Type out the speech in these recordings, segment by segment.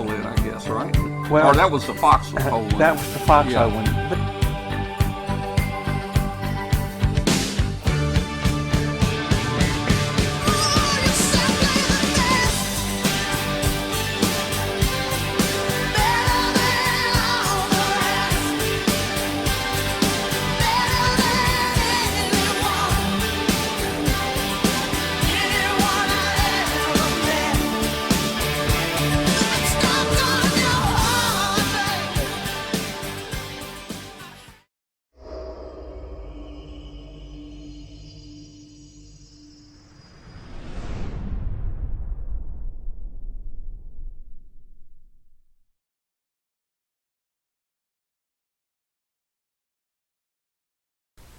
Foxhole in, I guess, right? Well, or that was the Foxhole one. That was the Foxhole one.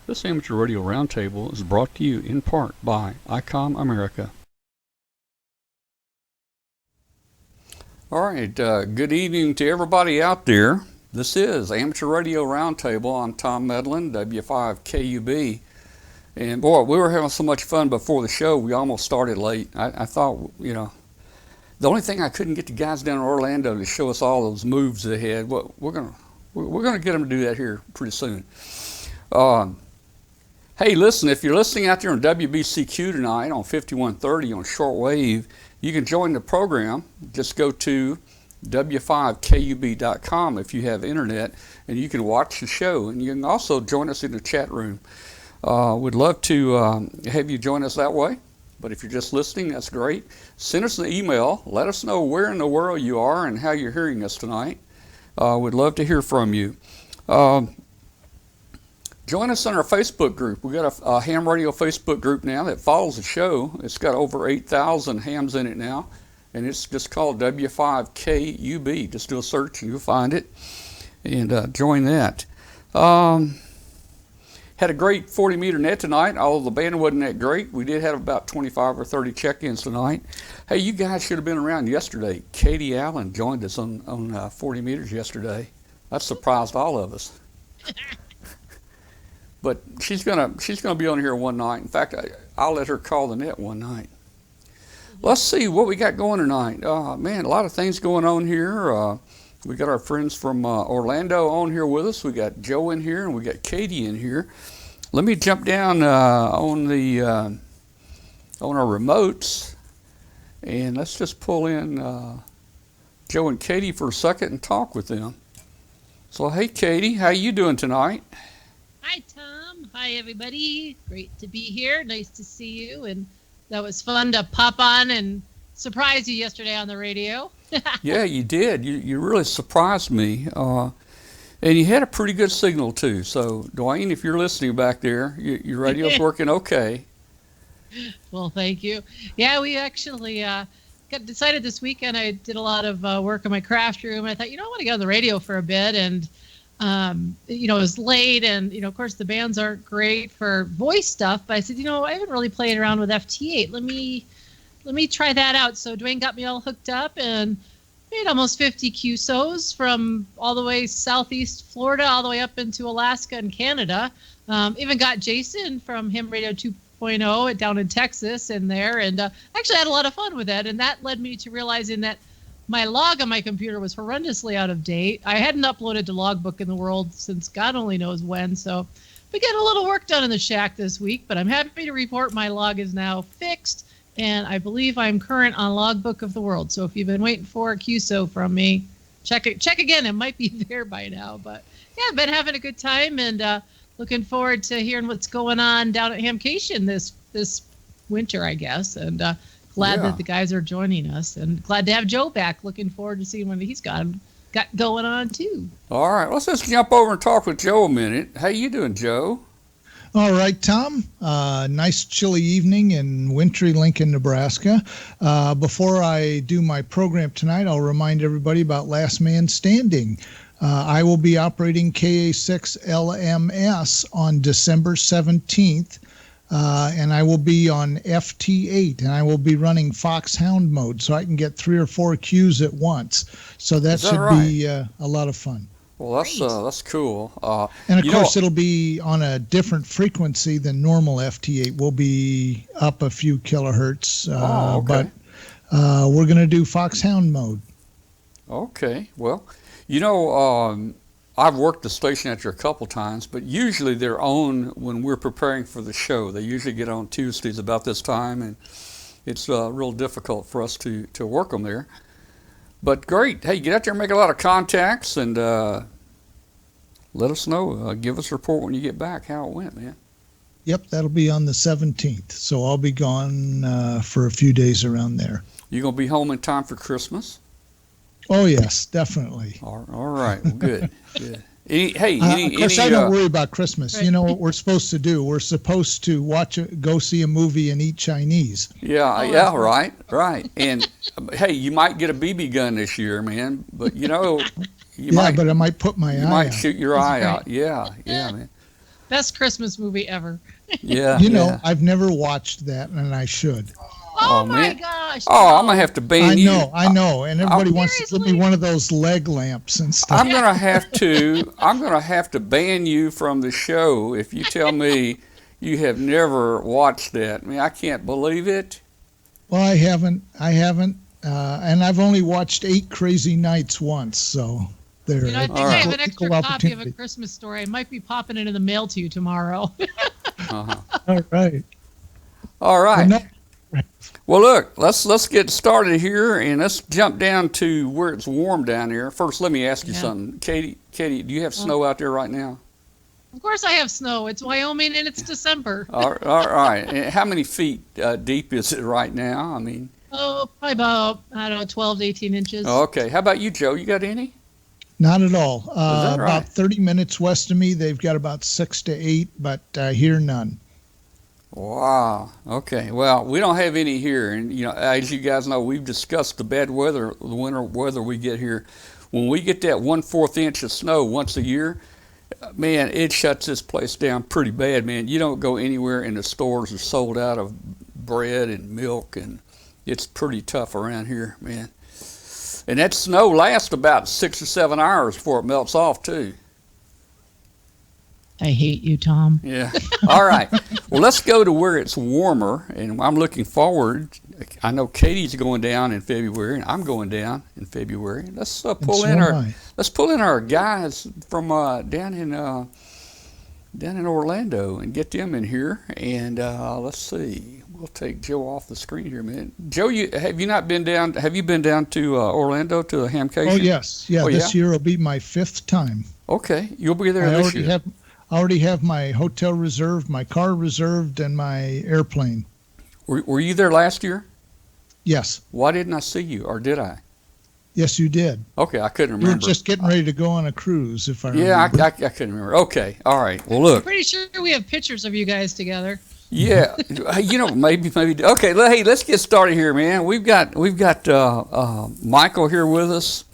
This Amateur Radio Roundtable is brought to you in part by ICOM America. All right, good evening to everybody out there. This is Amateur Radio Roundtable. I'm Tom Medlin, W5KUB. And boy, we were having so much fun before the show, we almost started late. I thought, you know, the only thing I couldn't get the guys down in Orlando to show us all those moves they had. Well, we're gonna get them to do that here pretty soon. Hey, listen, if you're listening out there on WBCQ tonight on 5130 on shortwave, you can join the program. Just go to w5kub.com if you have internet, and you can watch the show. And you can also join us in the chat room. We'd love to have you join us that way. But if you're just listening, that's great. Send us an email. Let us know where in the world you are and how you're hearing us tonight. We'd love to hear from you. Join us on our Facebook group. We've got a ham radio Facebook group now that follows the show. It's got over 8,000 hams in it now, and it's just called W5KUB. Just do a search and you'll find it, and join that. Had a great 40-meter net tonight, although the band wasn't that great. We did have about 25 or 30 check-ins tonight. Hey, you guys should have been around yesterday. Katie Allen joined us on 40 meters yesterday. That surprised all of us. But she's gonna be on here one night. In fact, I'll let her call the net one night. Let's see what we got going tonight. Man, a lot of things going on here. We got our friends from Orlando on here with us. We got Joe in here, and we got Katie in here. Let me jump down on our remotes, and let's just pull in Joe and Katie for a second and talk with them. So, hey, Katie, how you doing tonight? Hi, Tom. Hi, everybody. Great to be here. Nice to see you. And that was fun to pop on and surprise you yesterday on the radio. Yeah, you did. You really surprised me. And you had a pretty good signal, too. So, Dwayne, if you're listening back there, your radio's working okay. Well, thank you. Yeah, we actually got decided this weekend. I did a lot of work in my craft room. I thought, I want to get on the radio for a bit. And it was late, and of course the bands aren't great for voice stuff, but I said, I haven't really played around with FT8. Let me try that out. So Dwayne got me all hooked up and made almost 50 QSOs from all the way southeast Florida all the way up into Alaska and Canada. Even got Jason from Ham Radio 2.0 down in Texas in there, and actually had a lot of fun with it. And that led me to realizing that my log on my computer was horrendously out of date. I hadn't uploaded to Logbook in the World since God only knows when. So we got a little work done in the shack this week, but I'm happy to report my log is now fixed, and I believe I'm current on Logbook of the World. So if you've been waiting for a QSO from me, check again. It might be there by now. But yeah, I've been having a good time, and looking forward to hearing what's going on down at Hamcation this winter, I guess. And glad that the guys are joining us, and glad to have Joe back. Looking forward to seeing what he's got going on too. All right, let's just jump over and talk with Joe a minute. How you doing, Joe? All right, Tom. Nice chilly evening in wintry Lincoln, Nebraska. Before I do my program tonight, I'll remind everybody about Last Man Standing. I will be operating KA6LMS on December 17th. And I will be on FT8, and I will be running Foxhound mode, so I can get 3 or 4 cues at once. So that should be a lot of fun. Well, that's cool. And of course, it'll be on a different frequency than normal FT8. We'll be up a few kilohertz, but we're going to do Foxhound mode. Okay. Well, I've worked the station out there a couple times, but usually they're on when we're preparing for the show. They usually get on Tuesdays about this time, and it's real difficult for us to work them there. But great. Hey, get out there and make a lot of contacts, and let us know. Give us a report when you get back how it went, man. Yep, that'll be on the 17th. So I'll be gone for a few days around there. You going to be home in time for Christmas? Oh, yes, definitely. All right. Well, good. Good. Of course, I don't worry about Christmas. Right. You know what we're supposed to do? We're supposed to go see a movie and eat Chinese. Yeah, right. And hey, you might get a BB gun this year, man. But but I might put my eye might out. shoot your eye out. Yeah, man. Best Christmas movie ever. Yeah. I've never watched that, and I should. Oh my man. gosh. Oh, I'm gonna have to ban you. I know, and everybody wants to give me one of those leg lamps and stuff. I'm gonna have to ban you from the show if you tell me you have never watched that. I mean, I can't believe it. Well, I haven't, and I've only watched 8 Crazy Nights once, so there. I think I have an extra copy of A Christmas Story. I might be popping it in the mail to you tomorrow. All right. Well, no. Well, look, let's get started here, and let's jump down to where it's warm down here. First, let me ask you something. Katie, do you have snow out there right now? Of course I have snow. It's Wyoming, and it's December. All right. And how many feet deep is it right now? I mean. Oh, probably about, 12 to 18 inches. Okay. How about you, Joe? You got any? Not at all. Right? About 30 minutes west of me, they've got about 6 to 8, but here none. Wow. Okay. Well, we don't have any here, and as you guys know, we've discussed the bad weather, the winter weather we get here. When we get that 1/4 inch of snow once a year, man, it shuts this place down pretty bad, man. You don't go anywhere, and the stores are sold out of bread and milk, and it's pretty tough around here, man. And that snow lasts about 6 or 7 hours before it melts off, too. I hate you, Tom. Yeah. All right. Well, let's go to where it's warmer, and I'm looking forward. I know Katie's going down in February, and I'm going down in February. Let's pull in our guys from down in Orlando and get them in here. And let's see. We'll take Joe off the screen here a minute. Joe, have you been down to Orlando to the Hamcation? Oh yes, this year will be my 5th time. Okay, you'll be there this year. I already have my hotel reserved, my car reserved, and my airplane. Were you there last year? Yes. Why didn't I see you, or did I? Yes, you did. Okay, I couldn't remember. You were just getting ready to go on a cruise, if I remember. Yeah, I couldn't remember. Okay, all right. Well, look. I'm pretty sure we have pictures of you guys together. Yeah, maybe. Okay, hey, let's get started here, man. We've got Michael here with us.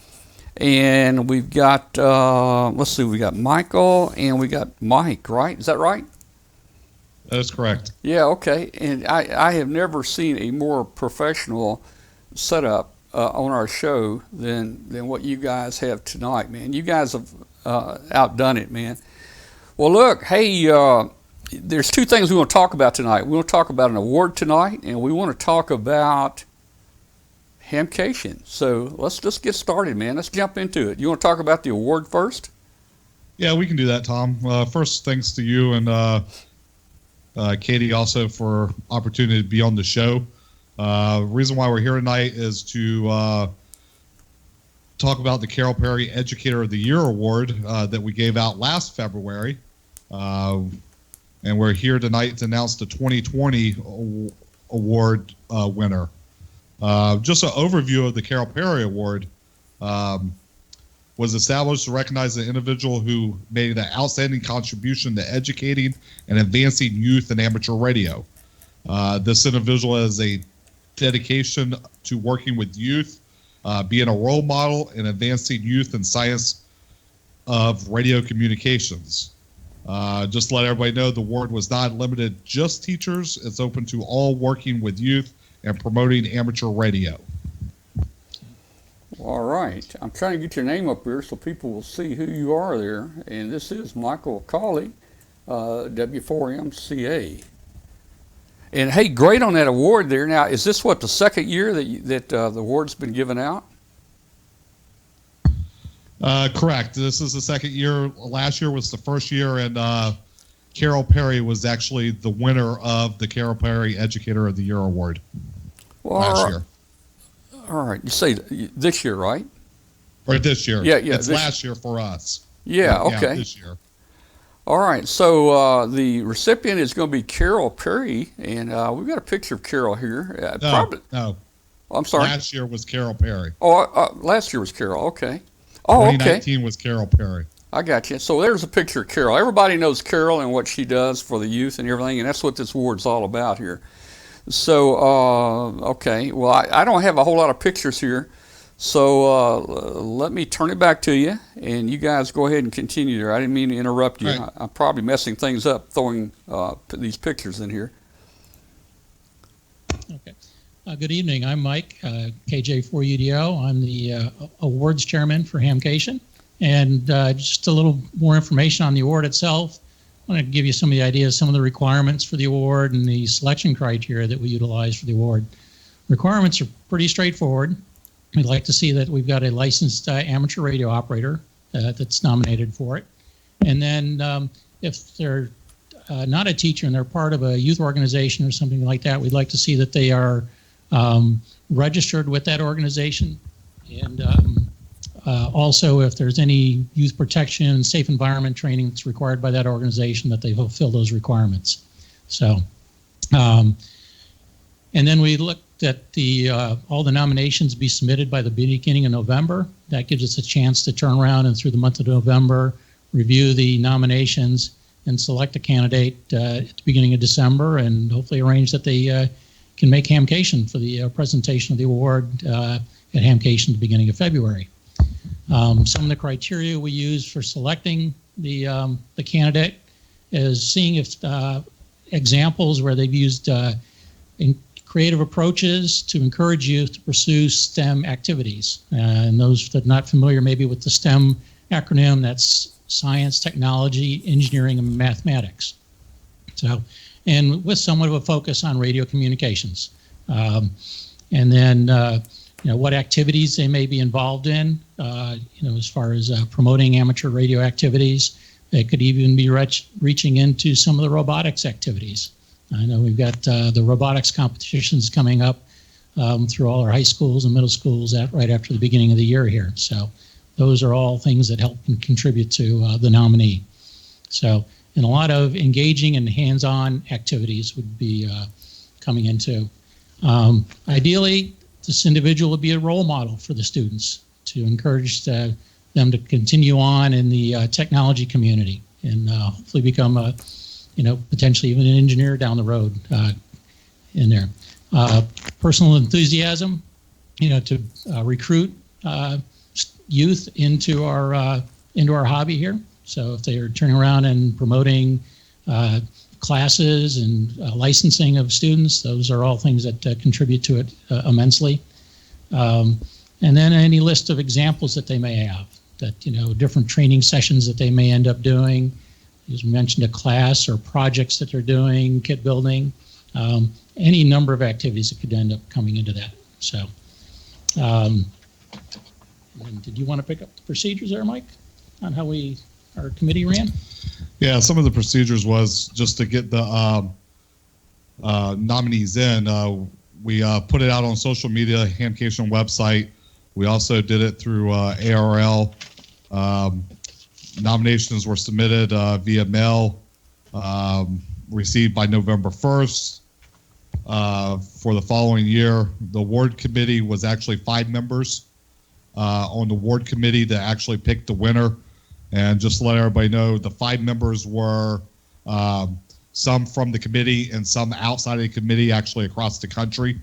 And we've got, we got Michael and we got Mike, right? Is that right? That is correct. Yeah, okay. And I have never seen a more professional setup on our show than what you guys have tonight, man. You guys have outdone it, man. Well, look, hey, there's 2 things we want to talk about tonight. We want to talk about an award tonight, and we want to talk about Hamcation. So let's just get started, man. Let's jump into it. You want to talk about the award first? Yeah, we can do that, Tom. First, thanks to you and Katie also for opportunity to be on the show. Reason why we're here tonight is to talk about the Carole Perry Educator of the Year Award that we gave out last February. And we're here tonight to announce the 2020 award winner. Just an overview of the Carole Perry Award was established to recognize the individual who made an outstanding contribution to educating and advancing youth and amateur radio. This individual has a dedication to working with youth, being a role model in advancing youth and science of radio communications. Just to let everybody know, the award was not limited just teachers. It's open to all working with youth and promoting amateur radio. All right. I'm trying to get your name up here so people will see who you are there. And this is Michael Carole, W4MCA. And hey, great on that award there. Now, is this the second year that the award's been given out? Correct. This is the second year. Last year was the first year, and Carole Perry was actually the winner of the Carole Perry Educator of the Year award last year. All right. You say this year, right? Or this year. Yeah. It's last year for us. Yeah, okay. Yeah, this year. All right. So the recipient is going to be Carole Perry, and we've got a picture of Carole here. No. I'm sorry. Last year was Carole Perry. Oh, last year was Carole. Okay. Oh, okay. 2019 was Carole Perry. I got you. So there's a picture of Carole. Everybody knows Carole and what she does for the youth and everything, and that's what this award's all about here. So, okay. Well, I don't have a whole lot of pictures here, so let me turn it back to you, and you guys go ahead and continue there. I didn't mean to interrupt you. Right. I'm probably messing things up throwing these pictures in here. Okay. Good evening. I'm Mike, KJ4UDO. I'm the awards chairman for Hamcation. And just a little more information on the award itself. I want to give you some of the ideas, some of the requirements for the award and the selection criteria that we utilize for the award. Requirements are pretty straightforward. We'd like to see that we've got a licensed amateur radio operator that's nominated for it. And then if they're not a teacher and they're part of a youth organization or something like that, we'd like to see that they are registered with that organization. And also, if there's any youth protection, safe environment training that's required by that organization, that they fulfill those requirements. So, and then we looked at the all the nominations be submitted by the beginning of November. That gives us a chance to turn around and through the month of November, review the nominations and select a candidate at the beginning of December, and hopefully arrange that they can make Hamcation for the presentation of the award at Hamcation at the beginning of February. Some of the criteria we use for selecting the candidate is seeing if examples where they've used creative approaches to encourage youth to pursue STEM activities. And those that are not familiar maybe with the STEM acronym, that's science, technology, engineering, and mathematics. So, and with somewhat of a focus on radio communications. And then what activities they may be involved in, as far as promoting amateur radio activities. They could even be reaching into some of the robotics activities. I know we've got the robotics competitions coming up through all our high schools and middle schools right after the beginning of the year here. So those are all things that help and contribute to the nominee. So, and a lot of engaging and hands-on activities would be coming into. Ideally, this individual would be a role model for the students to encourage them to continue on in the technology community and hopefully become a, potentially even an engineer down the road in there. Personal enthusiasm, to recruit youth into our hobby here. So if they are turning around and promoting classes and licensing of students, those are all things that contribute to it immensely. And then any list of examples that they may have, that, different training sessions that they may end up doing. As we mentioned, a class or projects that they're doing, kit building, any number of activities that could end up coming into that. So, and did you want to pick up the procedures there, Mike, on how our committee ran? Yeah, some of the procedures was just to get the nominees in. We put it out on social media, Hamcation website. We also did it through ARL. Nominations were submitted via mail, received by November 1st. For the following year, the award committee was actually 5 members on the award committee that actually picked the winner. And just to let everybody know, the 5 members were some from the committee and some outside of the committee, actually across the country.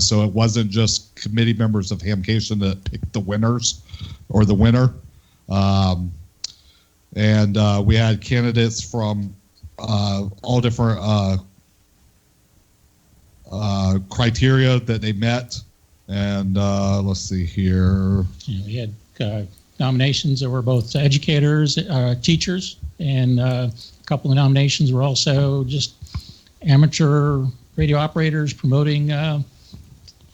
So it wasn't just committee members of Hamcation that picked the winners or the winner. And we had candidates from all different criteria that they met. And let's see here. We had nominations that were both educators, teachers, and a couple of nominations were also just amateur radio operators promoting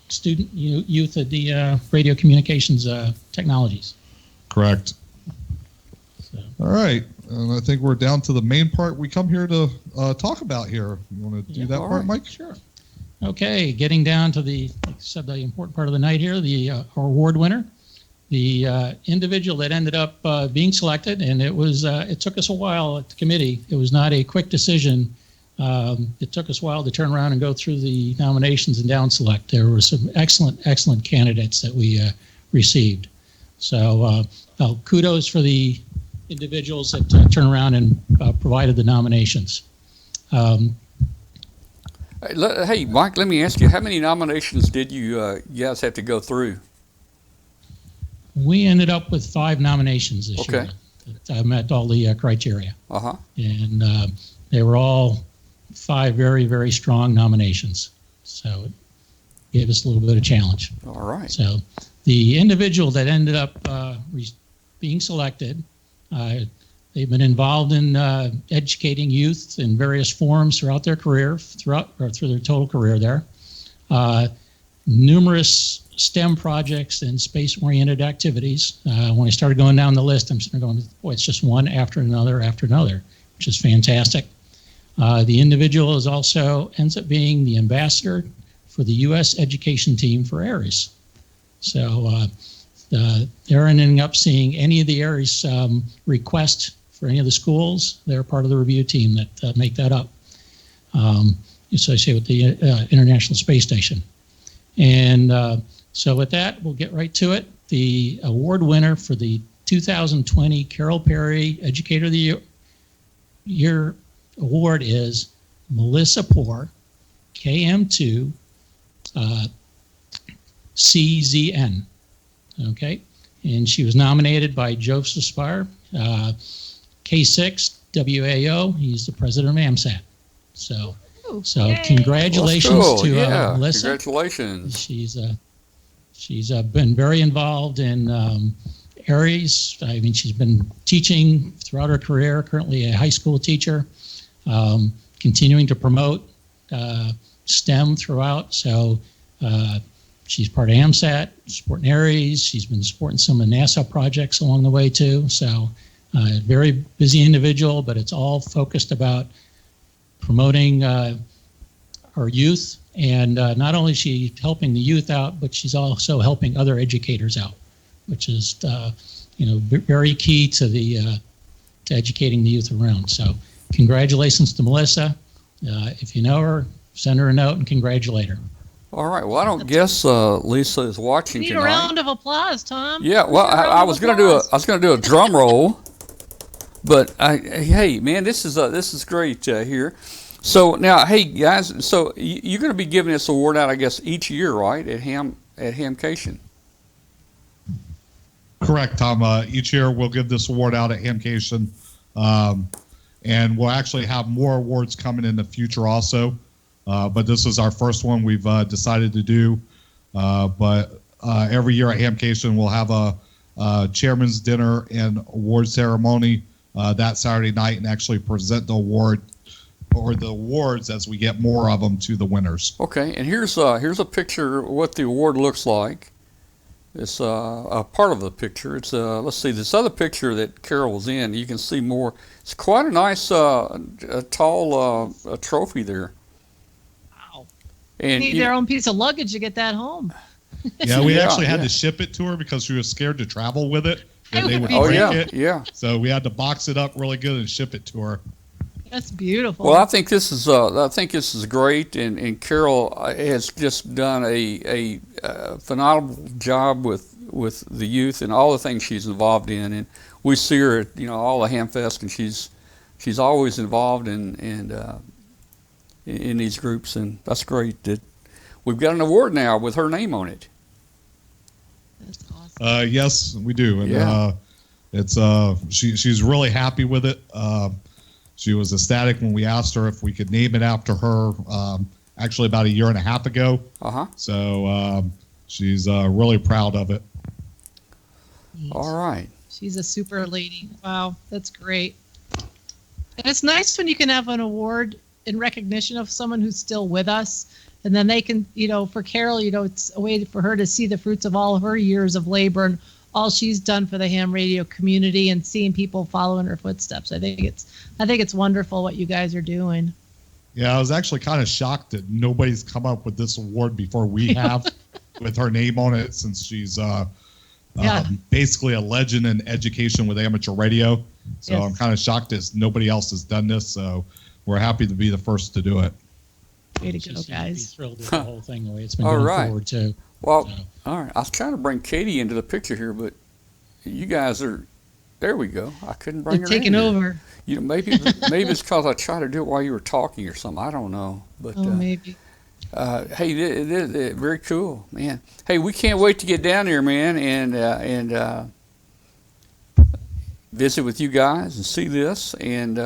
youth at the radio communications technologies. Correct. So, All right. And I think we're down to the main part we come here to talk about here. You want to do that all part, right. Mike? sure. Okay, getting down to the, like I said, the important part of the night here, our award winner, the individual that ended up being selected, and it took us a while at the committee. It was not a quick decision. It took us a while to turn around and go through the nominations and down select. There were some excellent candidates that we received. So kudos for the individuals that turned around and provided the nominations. Hey, Mike, let me ask you, how many nominations did you guys have to go through? We ended up with 5 nominations this Okay. year that met all the criteria. Uh-huh. And they were all 5 very, very strong nominations. So it gave us a little bit of challenge. All right. So the individual that ended up being selected, they've been involved in educating youth in various forms throughout their career, through their total career there. Numerous STEM projects and space-oriented activities. When I started going down the list, I'm sitting there going, boy, it's just one after another, which is fantastic. The individual ends up being the ambassador for the U.S. education team for ARES. So they're ending up seeing any of the ARES requests for any of the schools. They're part of the review team that make that up, associated with the International Space Station. And so with that, we'll get right to it. The award winner for the 2020 Carole Perry Educator of the Year Award is Melissa Poor, KM2 CZN. Okay, and she was nominated by Joseph Spire, K6 WAO. He's the president of AMSAT. So Yay. congratulations Well, cool. to Yeah, Melissa. congratulations. She's been very involved in ARES. I mean, she's been teaching throughout her career, currently a high school teacher, continuing to promote STEM throughout. So she's part of AMSAT, supporting ARES. She's been supporting some of the NASA projects along the way too. So very busy individual, but it's all focused about promoting our youth. And not only is she helping the youth out, but she's also helping other educators out, which is very key to to educating the youth around. So congratulations to Melissa. If you know her, send her a note and congratulate her. All right. Well, I don't guess Lisa is watching We need tonight. a round of applause, Tom. Yeah. Well, I was going to do a drum roll, but hey, man, this is great here. So now, hey guys, so you're going to be giving this award out, I guess, each year, right? At Hamcation. Correct, Tom. Each year we'll give this award out at Hamcation, and we'll actually have more awards coming in the future also. But this is our first one we've decided to do. But every year at Hamcation we'll have a chairman's dinner and award ceremony that Saturday night, and actually present the award or the awards as we get more of them to the winners. Okay, and here's a picture of what the award looks like. It's a part of the picture. It's let's see, this other picture that Carole was in. You can see more. It's quite a nice, tall trophy there. Wow. And Need their own piece of luggage to get that home. Yeah, we actually had yeah. to ship it to her because she was scared to travel with it and they would Oh break yeah, it. yeah. So we had to box it up really good and ship it to her. That's beautiful. Well, I think this is great, and Carole has just done a phenomenal job with the youth and all the things she's involved in, and we see her at all the Hamfest, and she's always involved in these groups, and that's great that we've got an award now with her name on it. That's awesome. Yes, we do, and Yeah. it's she's really happy with it. She was ecstatic when we asked her if we could name it after her. Actually, about a year and a half ago. So she's really proud of it. All right. She's a super lady. Wow, that's great. And it's nice when you can have an award in recognition of someone who's still with us. And then they can, for Carole, it's a way for her to see the fruits of all of her years of labor and all she's done for the ham radio community and seeing people follow in her footsteps. I think it's wonderful what you guys are doing. Yeah, I was actually kind of shocked that nobody's come up with this award before we have, with her name on it, since she's basically a legend in education with amateur radio. So Yes. I'm kind of shocked that nobody else has done this. So we're happy to be the first to do it. Way to She go, seems to be guys. thrilled with the whole thing, the way it's been All going right. forward, too. Well, So, all right. I was trying to bring Katie into the picture here, but you guys are. There we go. I couldn't bring They're her taking in here. over. You know, maybe it's because I tried to do it while you were talking or something. I don't know, but Oh, maybe. hey, it very cool, man. Hey, we can't wait to get down there, man, and visit with you guys and see this. And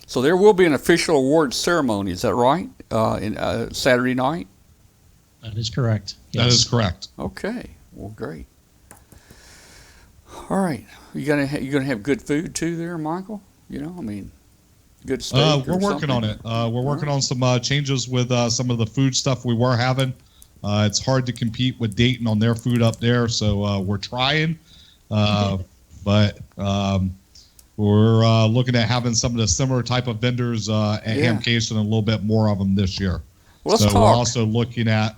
so there will be an official award ceremony. Is that right? In Saturday night. that is correct. That is correct. Okay. Well, great. All right. You gonna have good food too there, Michael? You know, I mean, good steak. We're or working on something? it. We're working on some changes with some of the food stuff we were having. It's hard to compete with Dayton on their food up there, so we're trying. But we're looking at having some of the similar type of vendors at Hamcation, and a little bit more of them this year. Well, let's so talk. we're also looking at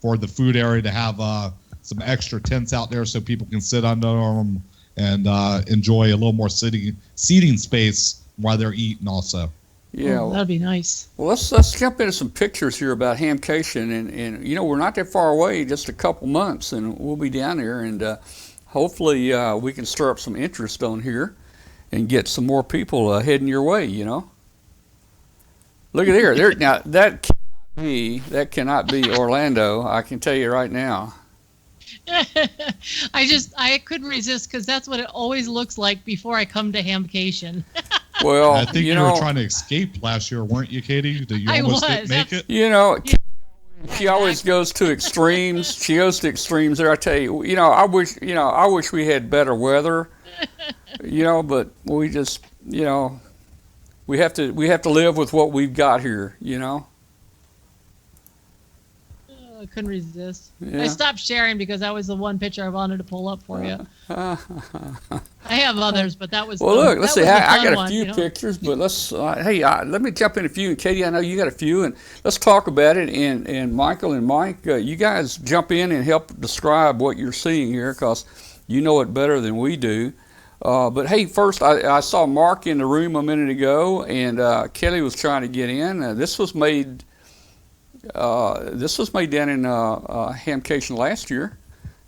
for the food area to have some extra tents out there so people can sit under them and enjoy a little more seating space while they're eating also. Yeah. Oh, that'd be nice. Well, let's jump into some pictures here about Hamcation, and you know, we're not that far away, just a couple months, and we'll be down there, and hopefully we can stir up some interest on here and get some more people heading your way. You know, look at there. Now that cannot be Orlando. I can tell you right now. I couldn't resist because that's what it always looks like before I come to Hamcation. Well, I think you you know, were trying to escape last year, weren't you, Katie? Did you I almost was. make it? you know, she always goes to extremes. She goes to extremes there. I tell you, I wish we had better weather. But we just, we have to live with what we've got here. Oh, I couldn't resist. Yeah. I stopped sharing because that was the one picture I wanted to pull up for you. I have others, but that was Well, look, let's see. I got a one, few pictures, but let's. Let me jump in a few. And Katie, I know you got a few, and let's talk about it. And Michael and Mike, you guys jump in and help describe what you're seeing here, because you know it better than we do. But hey, first I saw Mark in the room a minute ago, and Kelly was trying to get in. This was made. This was made down in Hamcation last year.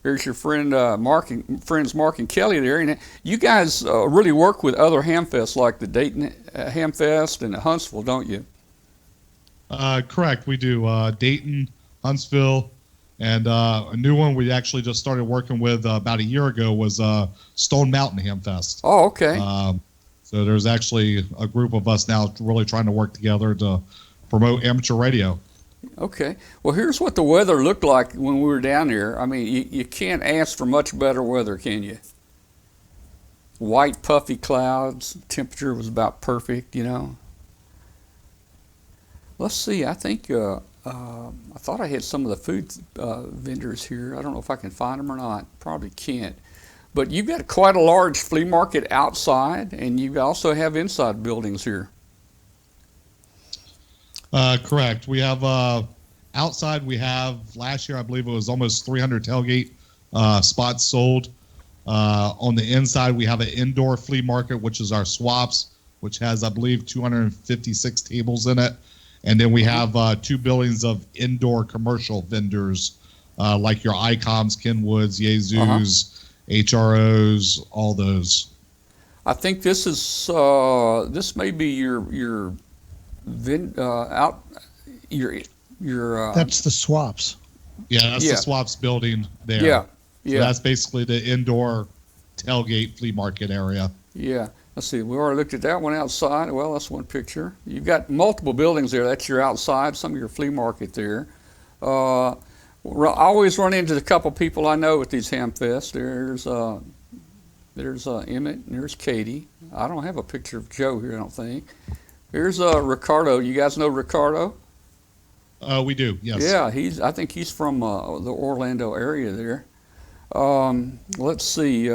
There's your friends Mark and Kelly there, and you guys really work with other hamfests like the Dayton Hamfest and the Huntsville, don't you? Correct. We do Dayton, Huntsville, and a new one we actually just started working with about a year ago was Stone Mountain Hamfest. Oh, okay. So there's actually a group of us now really trying to work together to promote amateur radio. Okay. Well, here's what the weather looked like when we were down there. I mean, you can't ask for much better weather, can you? White, puffy clouds. Temperature was about perfect, Let's see. I think I thought I had some of the food vendors here. I don't know if I can find them or not. Probably can't. But you've got quite a large flea market outside, and you also have inside buildings here. Correct. We have outside. We have last year, I believe it was almost 300 tailgate spots sold. On the inside, we have an indoor flea market, which is our swaps, which has, I believe, 256 tables in it. And then we have 2 buildings of indoor commercial vendors, like your ICOMs, Kenwoods, Yezus, HROs, all those. I think this may be your That's the swaps. Yeah, that's the swaps building there. Yeah, So that's basically the indoor tailgate flea market area. Yeah. Let's see. We already looked at that one outside. Well, that's one picture. You've got multiple buildings there. That's your outside. Some of your flea market there. I always run into a couple people I know at these hamfests. There's Emmett and there's Katie. I don't have a picture of Joe here, I don't think. Here's Ricardo. You guys know Ricardo? We do, yes. Yeah, I think he's from the Orlando area there. Let's see.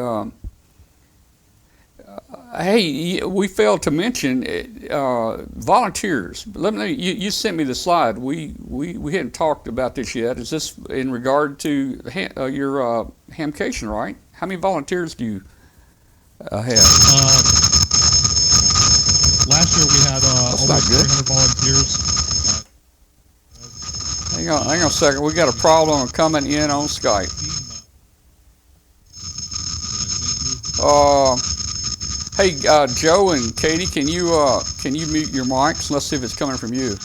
Hey, we failed to mention volunteers. Let me. You sent me the slide. We hadn't talked about this yet. Is this in regard to your Hamcation, right? How many volunteers do you have? Last year we had almost 300 volunteers. Hang on a second. We got a problem coming in on Skype. Hey, Joe and Katie, can you mute your mics? Let's see if it's coming from you.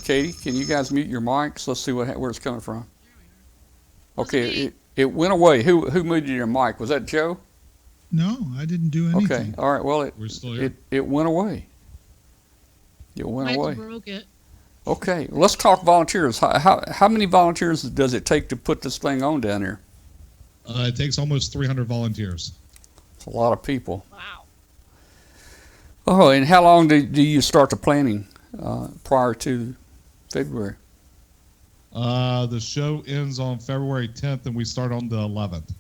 Katie, can you guys mute your mics? Let's see where it's coming from. Okay, it went away. Who muted your mic? Was that Joe? No, I didn't do anything. Okay, all right. Well, We're still here. it went away. It went Michael away. broke it. Okay, let's talk volunteers. How many volunteers does it take to put this thing on down here? It takes almost 300 volunteers. It's a lot of people. Wow. Oh, and how long do you start the planning prior to February? The show ends on February 10th, and we start on the 11th.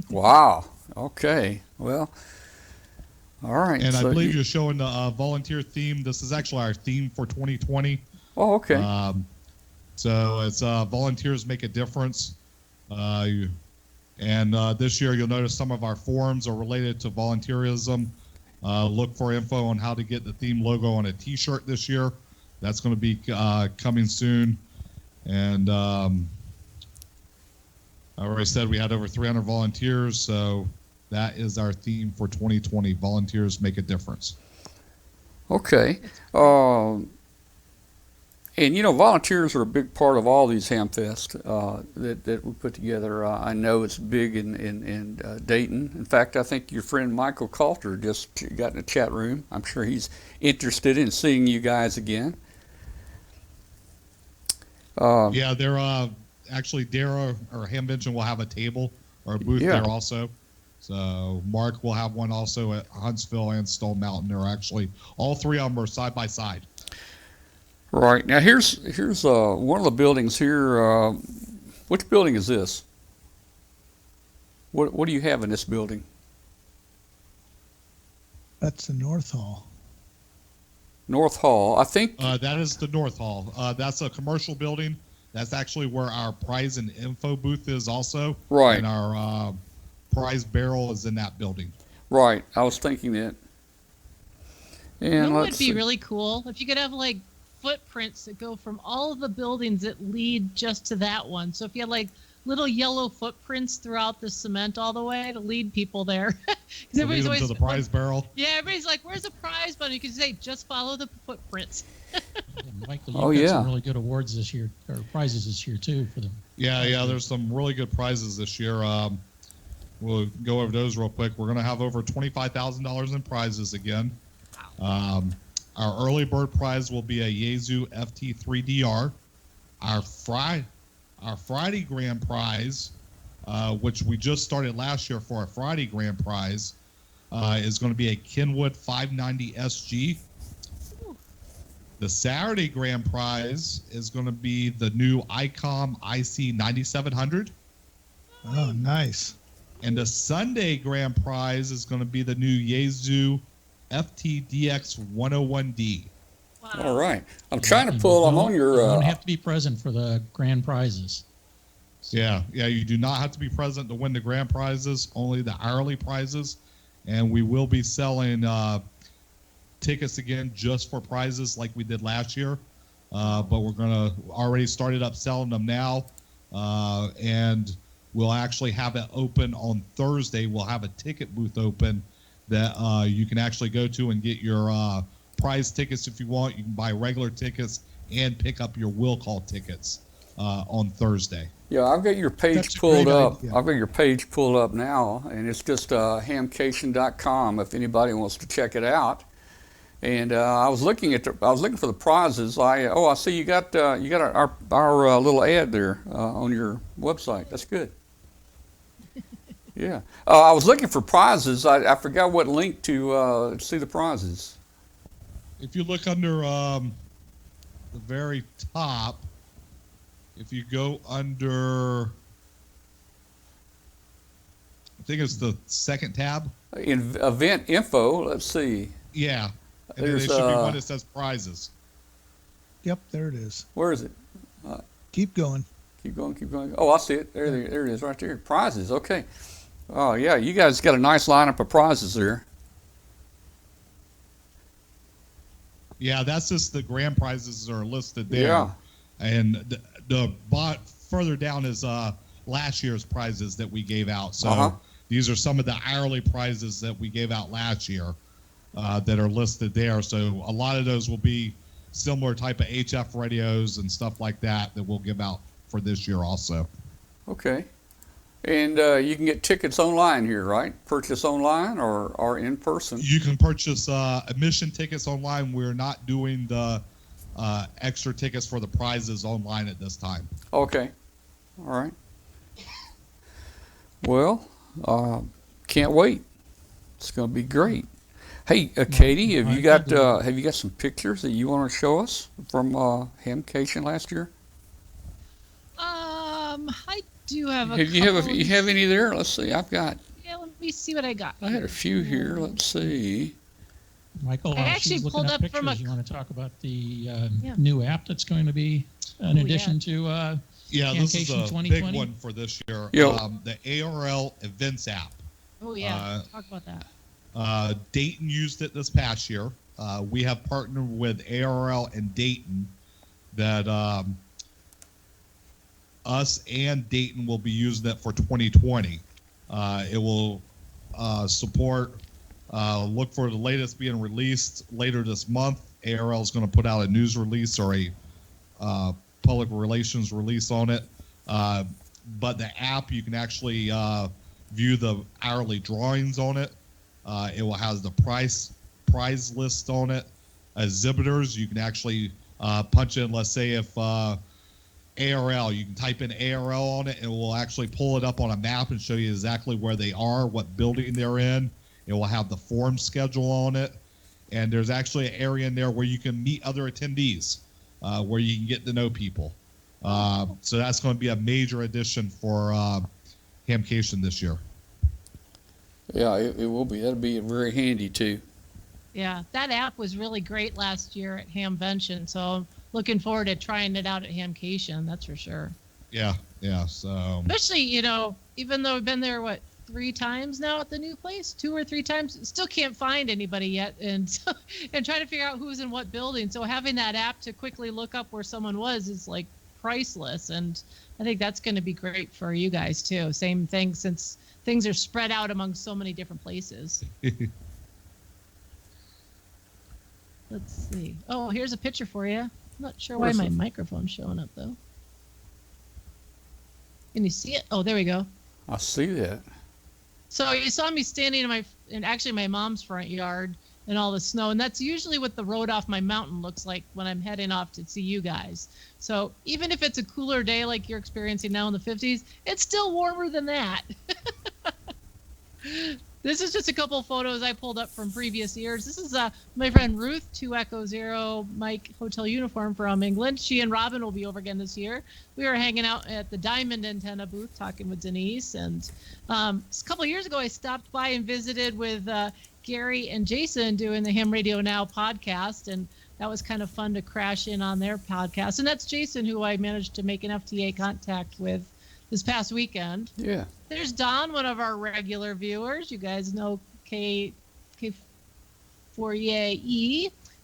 Wow. Okay. Well, all right. And so I believe you're showing the volunteer theme. This is actually our theme for 2020. Oh, okay. So it's volunteers make a difference. And this year you'll notice some of our forums are related to volunteerism. Look for info on how to get the theme logo on a t-shirt this year. That's going to be coming soon. And I already said we had over 300 volunteers, so that is our theme for 2020. Volunteers make a difference. Okay. And volunteers are a big part of all these Hamfest that we put together. I know it's big in Dayton. In fact, I think your friend Michael Coulter just got in a chat room. I'm sure he's interested in seeing you guys again. Yeah, they're actually Dara or Hamvention will have a table or a booth there also. So Mark will have one also at Huntsville and Stone Mountain. They're actually all three of them are side by side. Right. Now here's one of the buildings here. Which building is this? What do you have in this building? That's the North Hall. North Hall. I think That is the North Hall. That's a commercial building. That's actually where our prize and info booth is also. Right. And our prize barrel is in that building. Right. I was thinking that. And It would let's be see. really cool if you could have like footprints that go from all of the buildings that lead just to that one. So if you had like little yellow footprints throughout the cement all the way to lead people there. To lead them to the prize barrel. Yeah, everybody's like, "Where's the prize button?" You can say, "Just follow the footprints." Michael, you've got some really good awards this year, or prizes this year too for them. Yeah. There's some really good prizes this year. We'll go over those real quick. We're going to have over $25,000 in prizes again. Wow. Our early bird prize will be a Yaesu FT3DR. Our Friday grand prize, which we just started last year for our Friday grand prize, is going to be a Kenwood 590 SG. The Saturday grand prize is going to be the new ICOM IC 9700. Oh, nice. And the Sunday grand prize is going to be the new Yaesu FTDX 101D. Wow. All right. I'm trying to pull. I'm on your. You don't have to be present for the grand prizes. Yeah. You do not have to be present to win the grand prizes, only the hourly prizes. And we will be selling tickets again just for prizes like we did last year. But we're going to already started up selling them now. And we'll actually have it open on Thursday. We'll have a ticket booth open that you can actually go to and get your prize tickets if you want. You can buy regular tickets and pick up your will call tickets on Thursday. Yeah, I've got your page That's a pulled great up. idea. I've got your page pulled up now, and it's just hamcation.com if anybody wants to check it out. And I was looking for the prizes. I see you got our little ad there on your website. That's good. Yeah, I was looking for prizes. I forgot what link to see the prizes. If you look under the very top, If you go under, I think it's the second tab. In event info, let's see. Yeah. And then there There's, should be one that says prizes. Yep, there it is. Where is it? Keep going. Keep going, keep going. Oh, I see it. There it is right there. Prizes, okay. Oh, yeah, you guys got a nice lineup of prizes there. Yeah, that's just the grand prizes are listed there. Yeah. And the further down is last year's prizes that we gave out. So these are some of the hourly prizes that we gave out last year that are listed there. So a lot of those will be similar type of HF radios and stuff like that we'll give out for this year also. Okay. And you can get tickets online here, right? Purchase online or in person? You can purchase admission tickets online. We're not doing the extra tickets for the prizes online at this time. Okay. All right. Well, can't wait. It's going to be great. Hey, Katie, have you got some pictures that you want to show us from Hamcation last year? I do have a. You have any there? Let's see. I've got. Yeah, let me see what I got. I had a few here. Let's see. Michael, I actually she's looking pulled at up pictures. from a. You want to talk about the new app that's going to be in addition to Yeah, this is Hamcation a 2020? big one for this year. Yeah. The ARL Events app. Oh yeah, talk about that. Dayton used it this past year. We have partnered with ARL and Dayton that us and Dayton will be using it for 2020. It will support, look for the latest being released later this month. ARL is going to put out a news release or a public relations release on it. But the app, you can actually view the hourly drawings on it. It will have the prize list on it. Exhibitors, you can actually punch in, let's say if ARL, you can type in ARL on it and it will actually pull it up on a map and show you exactly where they are, what building they're in. It will have the form schedule on it. And there's actually an area in there where you can meet other attendees, where you can get to know people. So that's going to be a major addition for Hamcation this year. Yeah, it will be. That'll be very handy too. Yeah, that app was really great last year at Hamvention, so I'm looking forward to trying it out at Hamcation. That's for sure. Yeah. So especially, even though we've been there 3 times now at the new place, 2 or 3 times, still can't find anybody yet, and and trying to figure out who's in what building. So having that app to quickly look up where someone was is like priceless, and I think that's going to be great for you guys too. Same thing, since things are spread out among so many different places. Let's see. Oh, here's a picture for you. I'm not sure why my microphone's showing up though. Can you see it? Oh, there we go. I see that. So you saw me standing in actually my mom's front yard in all the snow, and that's usually what the road off my mountain looks like when I'm heading off to see you guys. So even if it's a cooler day like you're experiencing now in the 50s, it's still warmer than that. This is just a couple of photos I pulled up from previous years. This is my friend Ruth, 2 Echo 0 Mike Hotel Uniform from England. She and Robin will be over again this year. We were hanging out at the Diamond Antenna booth talking with Denise. And a couple of years ago, I stopped by and visited with Gary and Jason doing the Ham Radio Now podcast. And that was kind of fun to crash in on their podcast. And that's Jason, who I managed to make an FTA contact with this past weekend. Yeah. There's Don, one of our regular viewers. You guys know K4YE.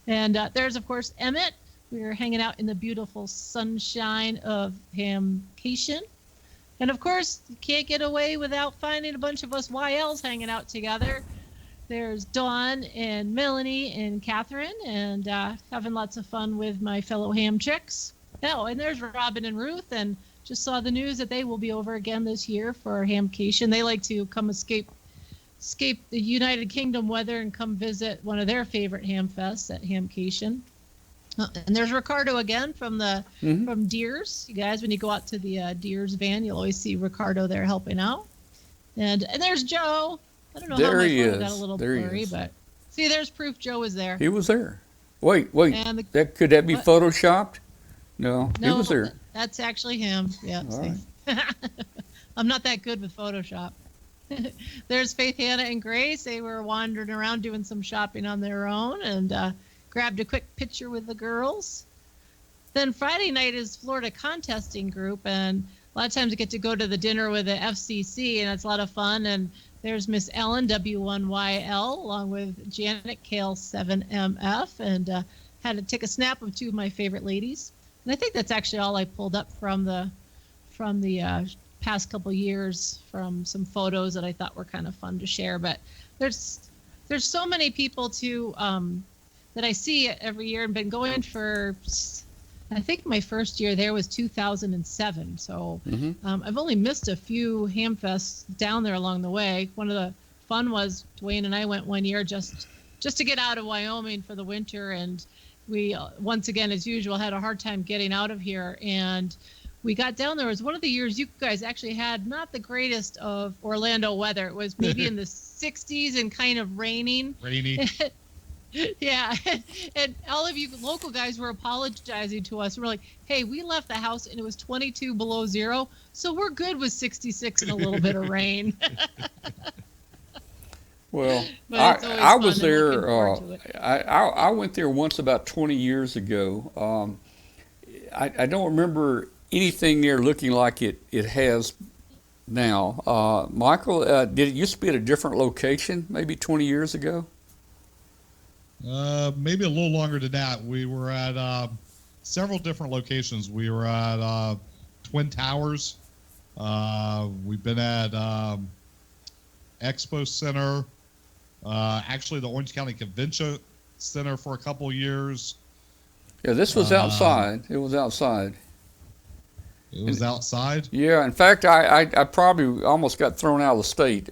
And there's, of course, Emmett. We were hanging out in the beautiful sunshine of Hamcation. And, of course, you can't get away without finding a bunch of us YLs hanging out together. There's Dawn and Melanie and Catherine, and having lots of fun with my fellow ham chicks. Oh, and there's Robin and Ruth, and just saw the news that they will be over again this year for Hamcation. They like to come escape the United Kingdom weather and come visit one of their favorite ham fests at Hamcation. And there's Ricardo again from Deers. You guys, when you go out to the Deers van, you'll always see Ricardo there helping out. And there's Joe. I don't know how my photo got a little blurry, but see, there's proof Joe was there. He was there. Wait. And Could that be photoshopped? No, he No, was there. that's actually him. Yeah. All See. I'm not that good with Photoshop. There's Faith, Hannah, and Grace. They were wandering around doing some shopping on their own and grabbed a quick picture with the girls. Then Friday night is Florida Contesting Group, and a lot of times I get to go to the dinner with the FCC, and it's a lot of fun. And there's Miss Ellen, W1YL, along with Janet Kale, 7MF, and had to take a snap of two of my favorite ladies. And I think that's actually all I pulled up from the past couple years, from some photos that I thought were kind of fun to share. But there's so many people too that I see every year, and been going for, I think my first year there was 2007. So I've only missed a few Hamfests down there along the way. One of the fun was Dwayne and I went one year just to get out of Wyoming for the winter, and we once again, as usual, had a hard time getting out of here. And we got down there. It was one of the years you guys actually had not the greatest of Orlando weather. It was maybe in the 60s and kind of raining. Rainy. Yeah. And all of you local guys were apologizing to us. We're like, hey, we left the house and it was 22 below zero, so we're good with 66 and a little bit of rain. Well, But it's always I fun was and looking there. forward to it. I went there once about 20 years ago. I don't remember anything there looking like it has now. Michael, did it used to be at a different location maybe 20 years ago? Maybe a little longer than that. We were at several different locations. We were at Twin Towers. We've been at Expo Center. Actually, the Orange County Convention Center for a couple of years. Yeah, this was outside. It was outside. It was outside. Yeah, in fact, I probably almost got thrown out of the state.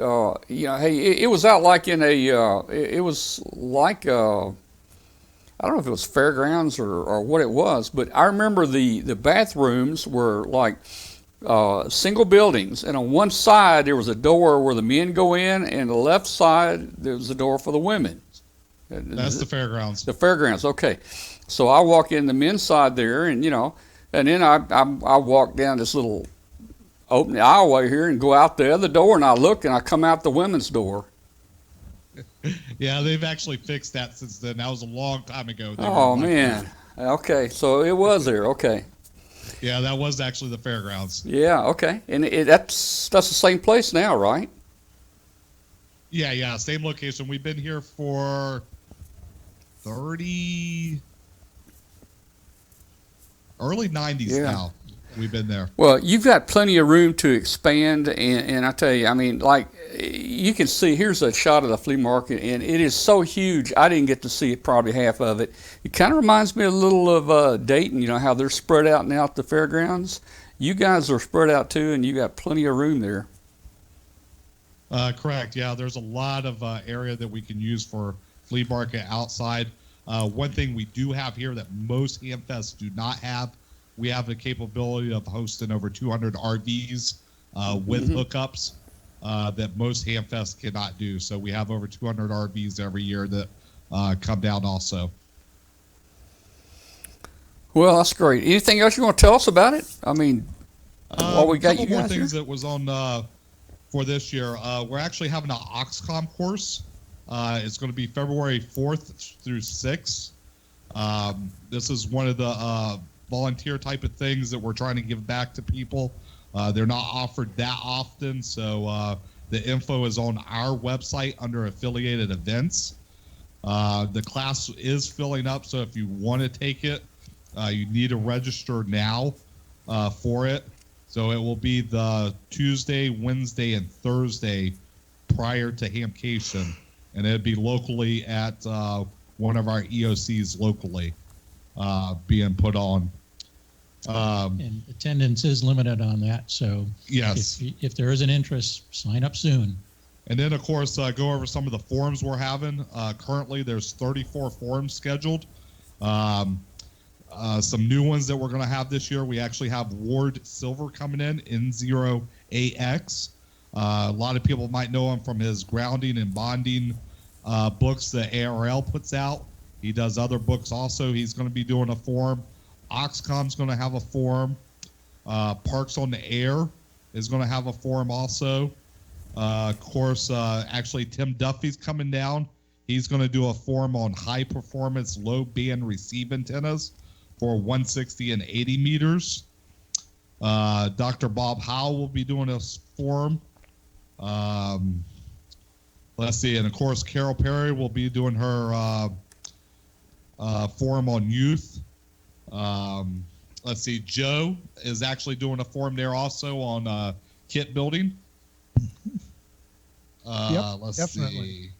Hey, it was out like in a, it was like, I don't know if it was fairgrounds or what it was, but I remember the bathrooms were like single buildings, and on one side there was a door where the men go in, and the left side there was a door for the women. That's the fairgrounds. The fairgrounds, okay. So I walk in the men's side there, and and then I walk down this little open aisleway here and go out the other door, and I look and I come out the women's door. Yeah, they've actually fixed that since then. That was a long time ago. Oh man. Okay, so it was there. Okay. Yeah, that was actually the fairgrounds. Yeah. Okay. And that's the same place now, right? Yeah, same location. We've been here for 30, early 90s now. We've been there. Well, you've got plenty of room to expand, and I tell you, I mean, like, you can see, here's a shot of the flea market, and it is so huge, I didn't get to see it, probably half of it. It kind of reminds me a little of Dayton, how they're spread out now at the fairgrounds. You guys are spread out too, and you got plenty of room there. Correct. Yeah, there's a lot of area that we can use for flea market outside. One thing we do have here that most Hamfests do not have, we have the capability of hosting over 200 RVs with hookups that most Hamfests cannot do. So we have over 200 RVs every year that come down also. Well, that's great. Anything else you want to tell us about it? I mean, while we got you guys more guys things here? that was on for this year. We're actually having an Oxcom course. It's going to be February 4th through 6th. This is one of the volunteer type of things that we're trying to give back to people. They're not offered that often, so the info is on our website under affiliated events. The class is filling up, so if you want to take it, you need to register now for it. So it will be the Tuesday, Wednesday, and Thursday prior to Hamcation, and it'll be locally at one of our EOCs locally being put on. And attendance is limited on that, so yes, if there is an interest, sign up soon. And then, of course, go over some of the forums we're having. Currently, there's 34 forums scheduled. Some new ones that we're going to have this year. We actually have Ward Silver coming in, N0AX. A lot of people might know him from his grounding and bonding books that ARL puts out. He does other books also. He's going to be doing a forum Oxcom's going to have a forum. Parks on the Air is going to have a forum also. Of course, actually, Tim Duffy's coming down. He's going to do a forum on high-performance, low-band receive antennas for 160 and 80 meters. Dr. Bob Howe will be doing a forum. Let's see, and of course, Carole Perry will be doing her forum on youth. Let's see, Joe is actually doing a forum there also on kit building. Yep, let's definitely. see.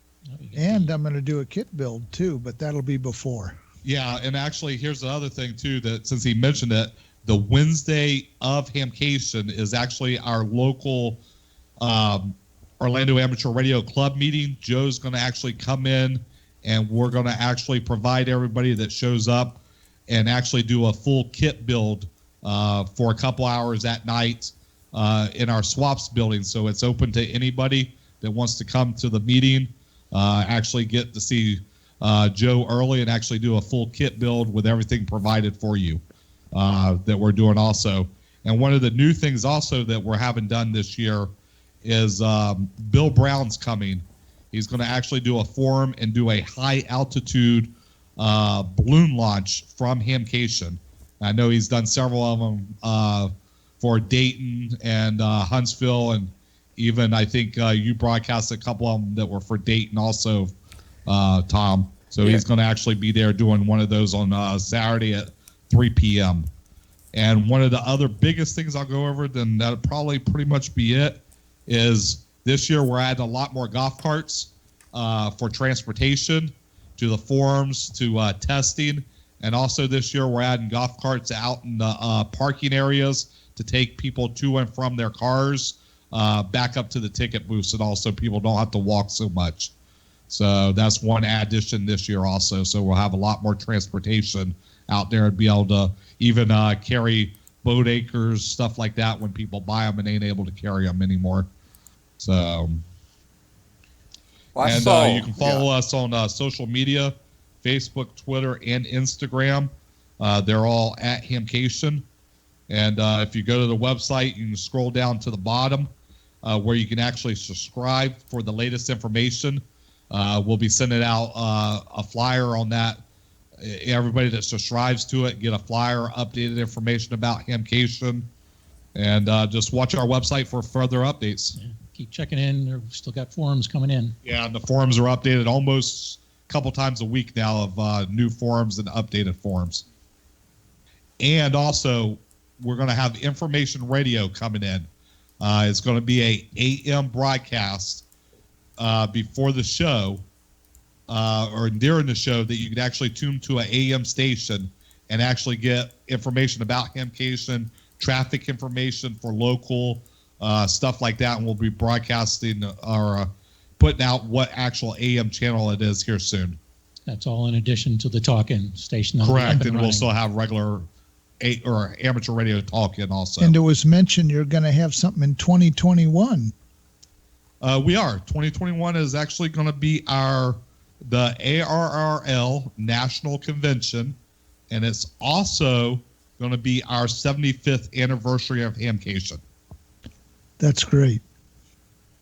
And I'm going to do a kit build too, but that'll be before. Yeah, and actually, here's the other thing too, that since he mentioned it, the Wednesday of Hamcation is actually our local Orlando Amateur Radio Club meeting. Joe's going to actually come in, and we're going to actually provide everybody that shows up and actually do a full kit build for a couple hours at night in our swaps building. So it's open to anybody that wants to come to the meeting, actually get to see Joe early and actually do a full kit build with everything provided for you that we're doing also. And one of the new things also that we're having done this year is Bill Brown's coming. He's going to actually do a forum and do a high altitude balloon launch from Hamcation. I know he's done several of them for Dayton and Huntsville, and even I think you broadcast a couple of them that were for Dayton also, Tom. So yeah. He's going to actually be there doing one of those on Saturday at 3 p.m. And one of the other biggest things I'll go over, then that'll probably pretty much be it, is this year we're adding a lot more golf carts for transportation to the forums, to testing. And also this year we're adding golf carts out in the parking areas to take people to and from their cars back up to the ticket booths, and also people don't have to walk so much. So that's one addition this year also. So we'll have a lot more transportation out there and be able to even carry boat anchors, stuff like that, when people buy them and ain't able to carry them anymore. So, Well, you can follow us on social media, Facebook, Twitter, and Instagram. They're all at Hamcation. And if you go to the website, you can scroll down to the bottom where you can actually subscribe for the latest information. We'll be sending out a flyer on that. Everybody that subscribes to it get a flyer, updated information about Hamcation, and just watch our website for further updates. Yeah, keep checking in. We've still got forums coming in. Yeah, and the forums are updated almost a couple times a week now of new forums and updated forums. And also, we're going to have information radio coming in. It's going to be a AM broadcast before the show or during the show that you can actually tune to an AM station and actually get information about Hamcation, traffic information for local stuff like that. And we'll be broadcasting or putting out what actual AM channel it is here soon. That's all in addition to the talk-in station. Correct, and we'll still have regular or amateur radio talk-in also. And it was mentioned you're going to have something in 2021. We are. 2021 is actually going to be the ARRL National Convention, and it's also going to be our 75th anniversary of Hamcation. That's great.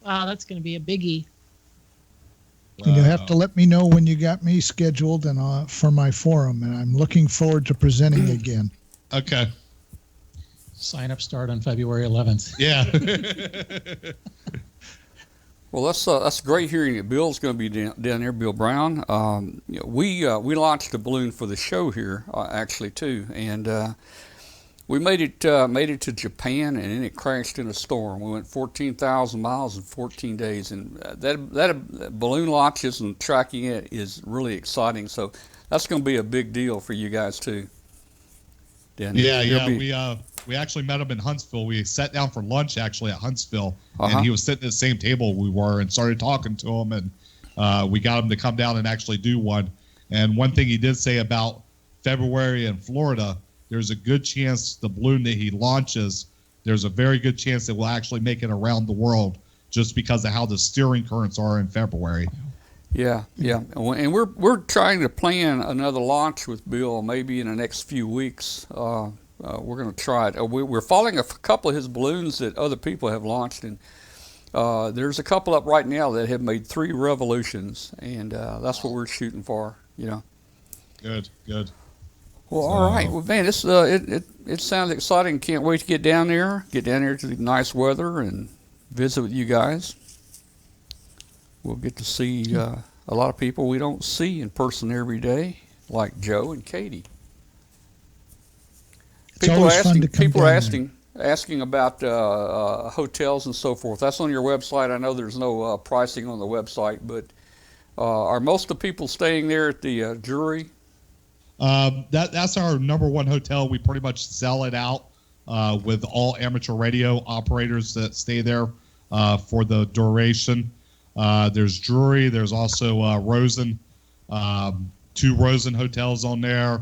Wow, that's going to be a biggie. And you'll have to let me know when you got me scheduled and for my forum, and I'm looking forward to presenting again. Okay. Sign up start on February 11th. Yeah. Well, that's great hearing that Bill's going to be down there, Bill Brown. We launched a balloon for the show here actually too, and we made it to Japan, and then it crashed in a storm. We went 14,000 miles in 14 days, and that balloon launches and tracking it is really exciting. So that's going to be a big deal for you guys too. We actually met him in Huntsville. We sat down for lunch actually at Huntsville, Uh-huh. and he was sitting at the same table we were, and started talking to him, and we got him to come down and actually do one. And one thing he did say about February in Florida, there's a good chance the balloon that he launches, there's a very good chance that we'll actually make it around the world, just because of how the steering currents are in February. Yeah, yeah, and we're trying to plan another launch with Bill maybe in the next few weeks. We're going to try it. We're following a couple of his balloons that other people have launched, and there's a couple up right now that have made 3 revolutions, and that's what we're shooting for. Good. Well, all right. Well, man, it sounds exciting. Can't wait to get down there to the nice weather and visit with you guys. We'll get to see a lot of people we don't see in person every day, like Joe and Katie. People are asking about hotels and so forth. That's on your website. I know there's no pricing on the website, but are most of the people staying there at the Drury? That's our number one hotel. We pretty much sell it out with all amateur radio operators that stay there for the duration. There's Drury. There's also Rosen. 2 Rosen hotels on there.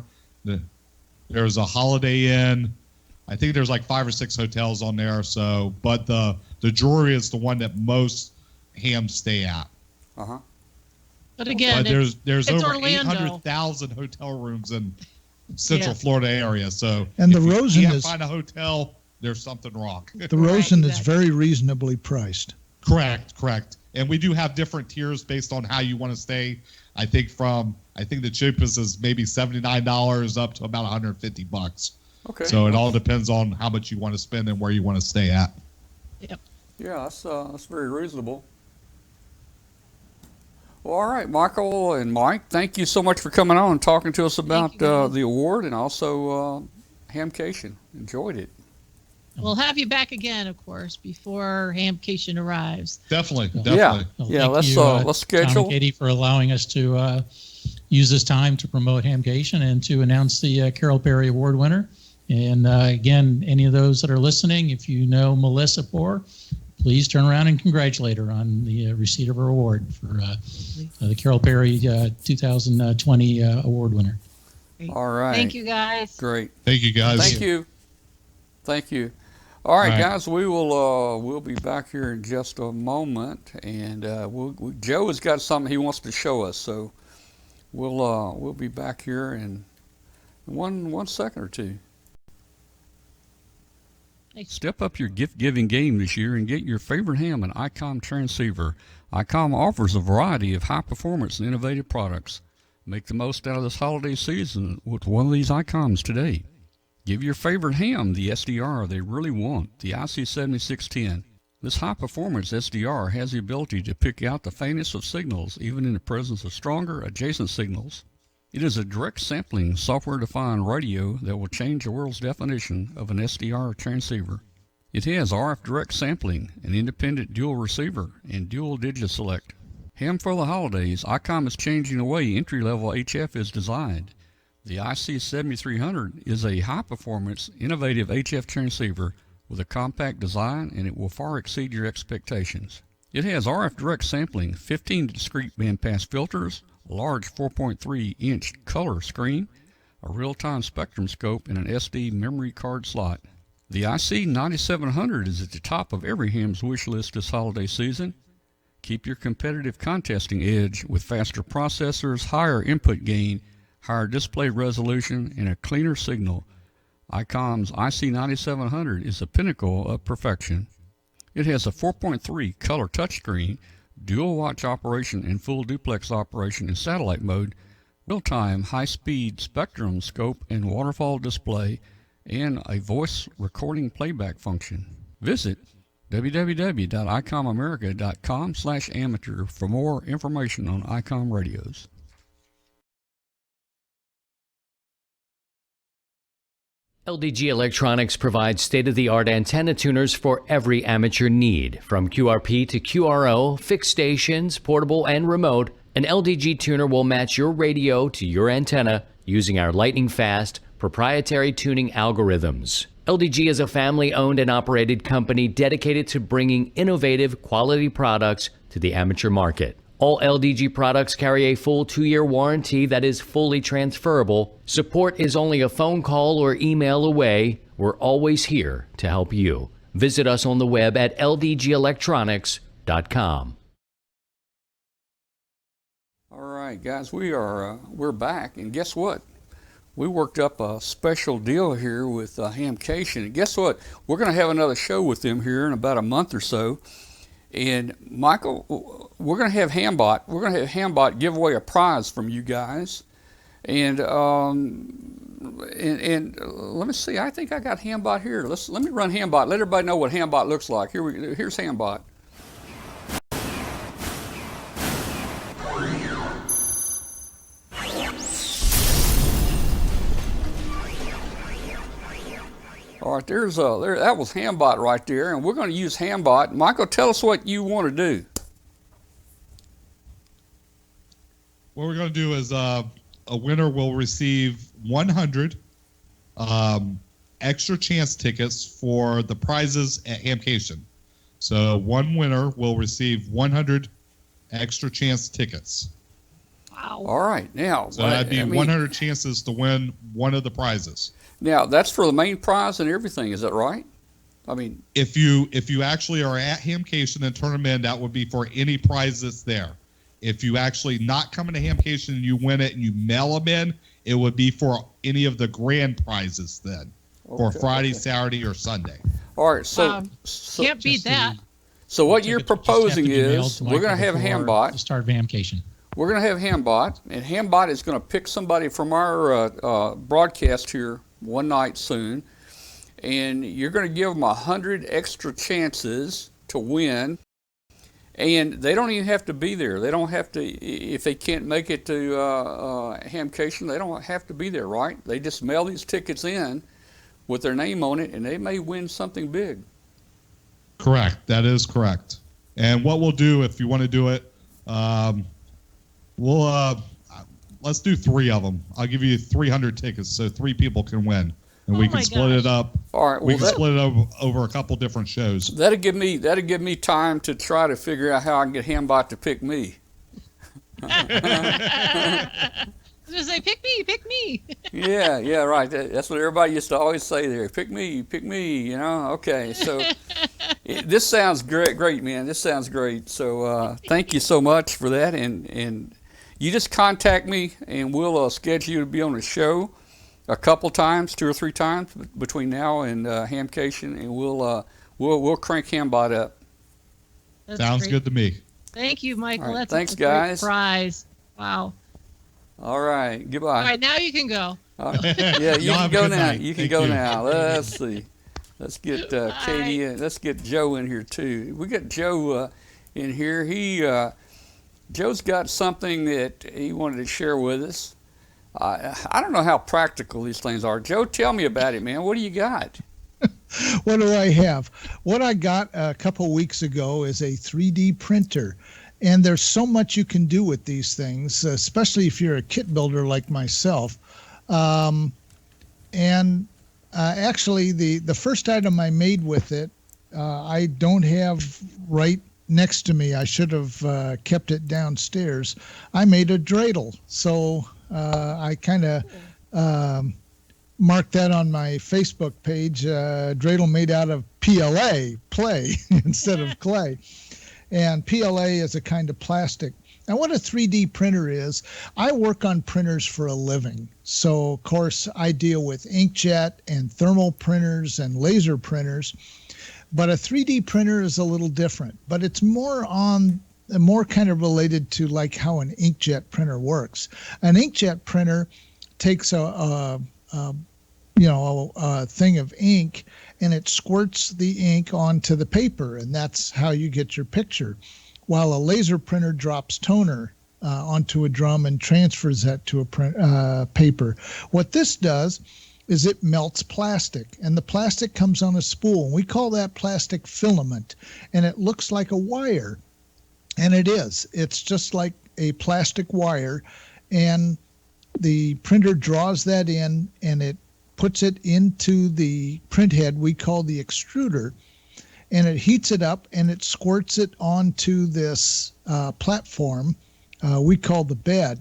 There's a Holiday Inn. I think there's like 5 or 6 hotels on there. So, but the Drury is the one that most hams stay at. But again, there's over Orlando. 800,000 hotel rooms in Central Florida area. So, and the if Rosen you can't find a hotel, there's something wrong. The Rosen is very reasonably priced. Correct. And we do have different tiers based on how you want to stay. I think the cheapest is maybe $79 up to about $150. Okay. So it all depends on how much you want to spend and where you want to stay at. Yep. Yeah, that's very reasonable. Well, all right, Michael and Mike, thank you so much for coming on and talking to us about the award and also Hamcation. Enjoyed it. We'll have you back again, of course, before Hamcation arrives. Definitely. Yeah, Well, let's schedule. Tom and Katie for allowing us to use this time to promote Hamcation and to announce the Carole Perry Award winner. And again, any of those that are listening, if you know Melissa Poor, please turn around and congratulate her on the receipt of her award for the Carole Perry 2020 award winner. All right. Thank you, guys. Great. Thank you, guys. Thank you. All right, guys, we'll be back here in just a moment, and Joe has got something he wants to show us, so we'll be back here in one second or two. Step up your gift-giving game this year and get your favorite ham an ICOM transceiver. ICOM offers a variety of high-performance and innovative products. Make the most out of this holiday season with one of these ICOMs today. Give your favorite ham the SDR they really want, the IC7610. This high-performance SDR has the ability to pick out the faintest of signals even in the presence of stronger adjacent signals. It is a direct sampling software-defined radio that will change the world's definition of an SDR transceiver. It has RF direct sampling, an independent dual receiver, and dual digit select. Ham for the holidays, ICOM is changing the way entry-level HF is designed. The IC7300 is a high-performance, innovative HF transceiver with a compact design, and it will far exceed your expectations. It has RF direct sampling, 15 discrete bandpass filters, a large 4.3-inch color screen, a real-time spectrum scope, and an SD memory card slot. The IC9700 is at the top of every ham's wish list this holiday season. Keep your competitive contesting edge with faster processors, higher input gain, higher display resolution, and a cleaner signal. ICOM's IC9700 is the pinnacle of perfection. It has a 4.3 color touchscreen, dual watch operation and full duplex operation in satellite mode, real-time high-speed spectrum scope and waterfall display, and a voice recording playback function. Visit www.icomamerica.com/amateur for more information on ICOM radios. LDG Electronics provides state-of-the-art antenna tuners for every amateur need. From QRP to QRO, fixed stations, portable and remote, an LDG tuner will match your radio to your antenna using our lightning-fast, proprietary tuning algorithms. LDG is a family-owned and operated company dedicated to bringing innovative, quality products to the amateur market. All LDG products carry a full 2-year warranty that is fully transferable. Support is only a phone call or email away. We're always here to help you. Visit us on the web at ldgelectronics.com. right, guys, we're back, and guess what? We worked up a special deal here with Hamcation, and guess what? We're going to have another show with them here in about a month or so. And Michael, we're going to have Hambot give away a prize from you guys, and let me see. I think I got Hambot here. Let me run Hambot. Let everybody know what Hambot looks like. Here's Hambot. All right, that was Hambot right there, and we're going to use Hambot. Michael, tell us what you want to do. What we're going to do is a winner will receive 100 extra chance tickets for the prizes at Hamcation. So one winner will receive 100 extra chance tickets. Wow. All right, now. So that'd be 100 chances to win one of the prizes. Now, that's for the main prize and everything, is that right? I mean, if you actually are at Hamcation and turn them in, that would be for any prize that's there. If you actually not coming to Hamcation and you win it and you mail them in, it would be for any of the grand prizes then, for Friday, Saturday, or Sunday. All right, so can't beat that. So what you're proposing is we're going to have Hambot. The start of Hamcation. We're going to have Hambot, and Hambot is going to pick somebody from our broadcast here one night soon, and you're going to give them 100 extra chances to win, and they don't even have to be there. They don't have to, if they can't make it to Hamcation, they don't have to be there, right? They just mail these tickets in with their name on it, and they may win something big. Correct. That is correct. And what we'll do, if you want to do it, let's do 3 of them. I'll give you 300 tickets so 3 people can win, and we can split it up. All right, we can split it over a couple different shows. That'll give me time to try to figure out how I can get Hambot to pick me. I was gonna say, pick me. Yeah, right. That's what everybody used to always say there. Pick me. You know. Okay, so this sounds great, man. This sounds great. So thank you so much for that, and you just contact me, and we'll schedule you to be on the show a couple times, 2 or 3 times between now and Hamcation, and we'll crank Hambot up. That's Sounds great. Good to me. Thank you, Michael. Right, That's thanks, a great guys. Prize. Wow. All right, goodbye. All right, now you can go. Yeah, you Y'all can have a go good now. night. You can Thank go you. now. Let's see. Let's get Katie in. Let's get Joe in here too. We got Joe in here. Joe's got something that he wanted to share with us. I don't know how practical these things are. Joe, tell me about it, man. What do you got? What do I have? What I got a couple weeks ago is a 3D printer. And there's so much you can do with these things, especially if you're a kit builder like myself. Actually, the first item I made with it, I don't have right next to me. I should have kept it downstairs. I made a dreidel. So I kind of marked that on my Facebook page, dreidel made out of PLA, play, instead of clay. And PLA is a kind of plastic. Now, what a 3D printer is, I work on printers for a living. So, of course, I deal with inkjet and thermal printers and laser printers. But a 3D printer is a little different. But it's more kind of related to like how an inkjet printer works. An inkjet printer takes a thing of ink, and it squirts the ink onto the paper, and that's how you get your picture. While a laser printer drops toner onto a drum and transfers that to a paper. What this does is it melts plastic, and the plastic comes on a spool. We call that plastic filament, and it looks like a wire, and it is. It's just like a plastic wire, and the printer draws that in, and it puts it into the print head we call the extruder, and it heats it up and it squirts it onto this platform we call the bed.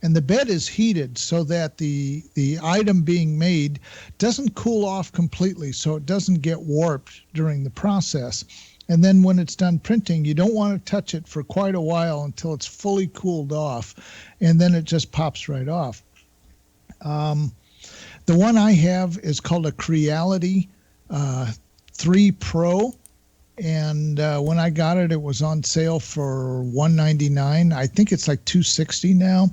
And the bed is heated so that the item being made doesn't cool off completely, so it doesn't get warped during the process. And then when it's done printing, you don't want to touch it for quite a while until it's fully cooled off, and then it just pops right off. The one I have is called a Creality 3 Pro, and when I got it, it was on sale for $199. I think it's like $260 now,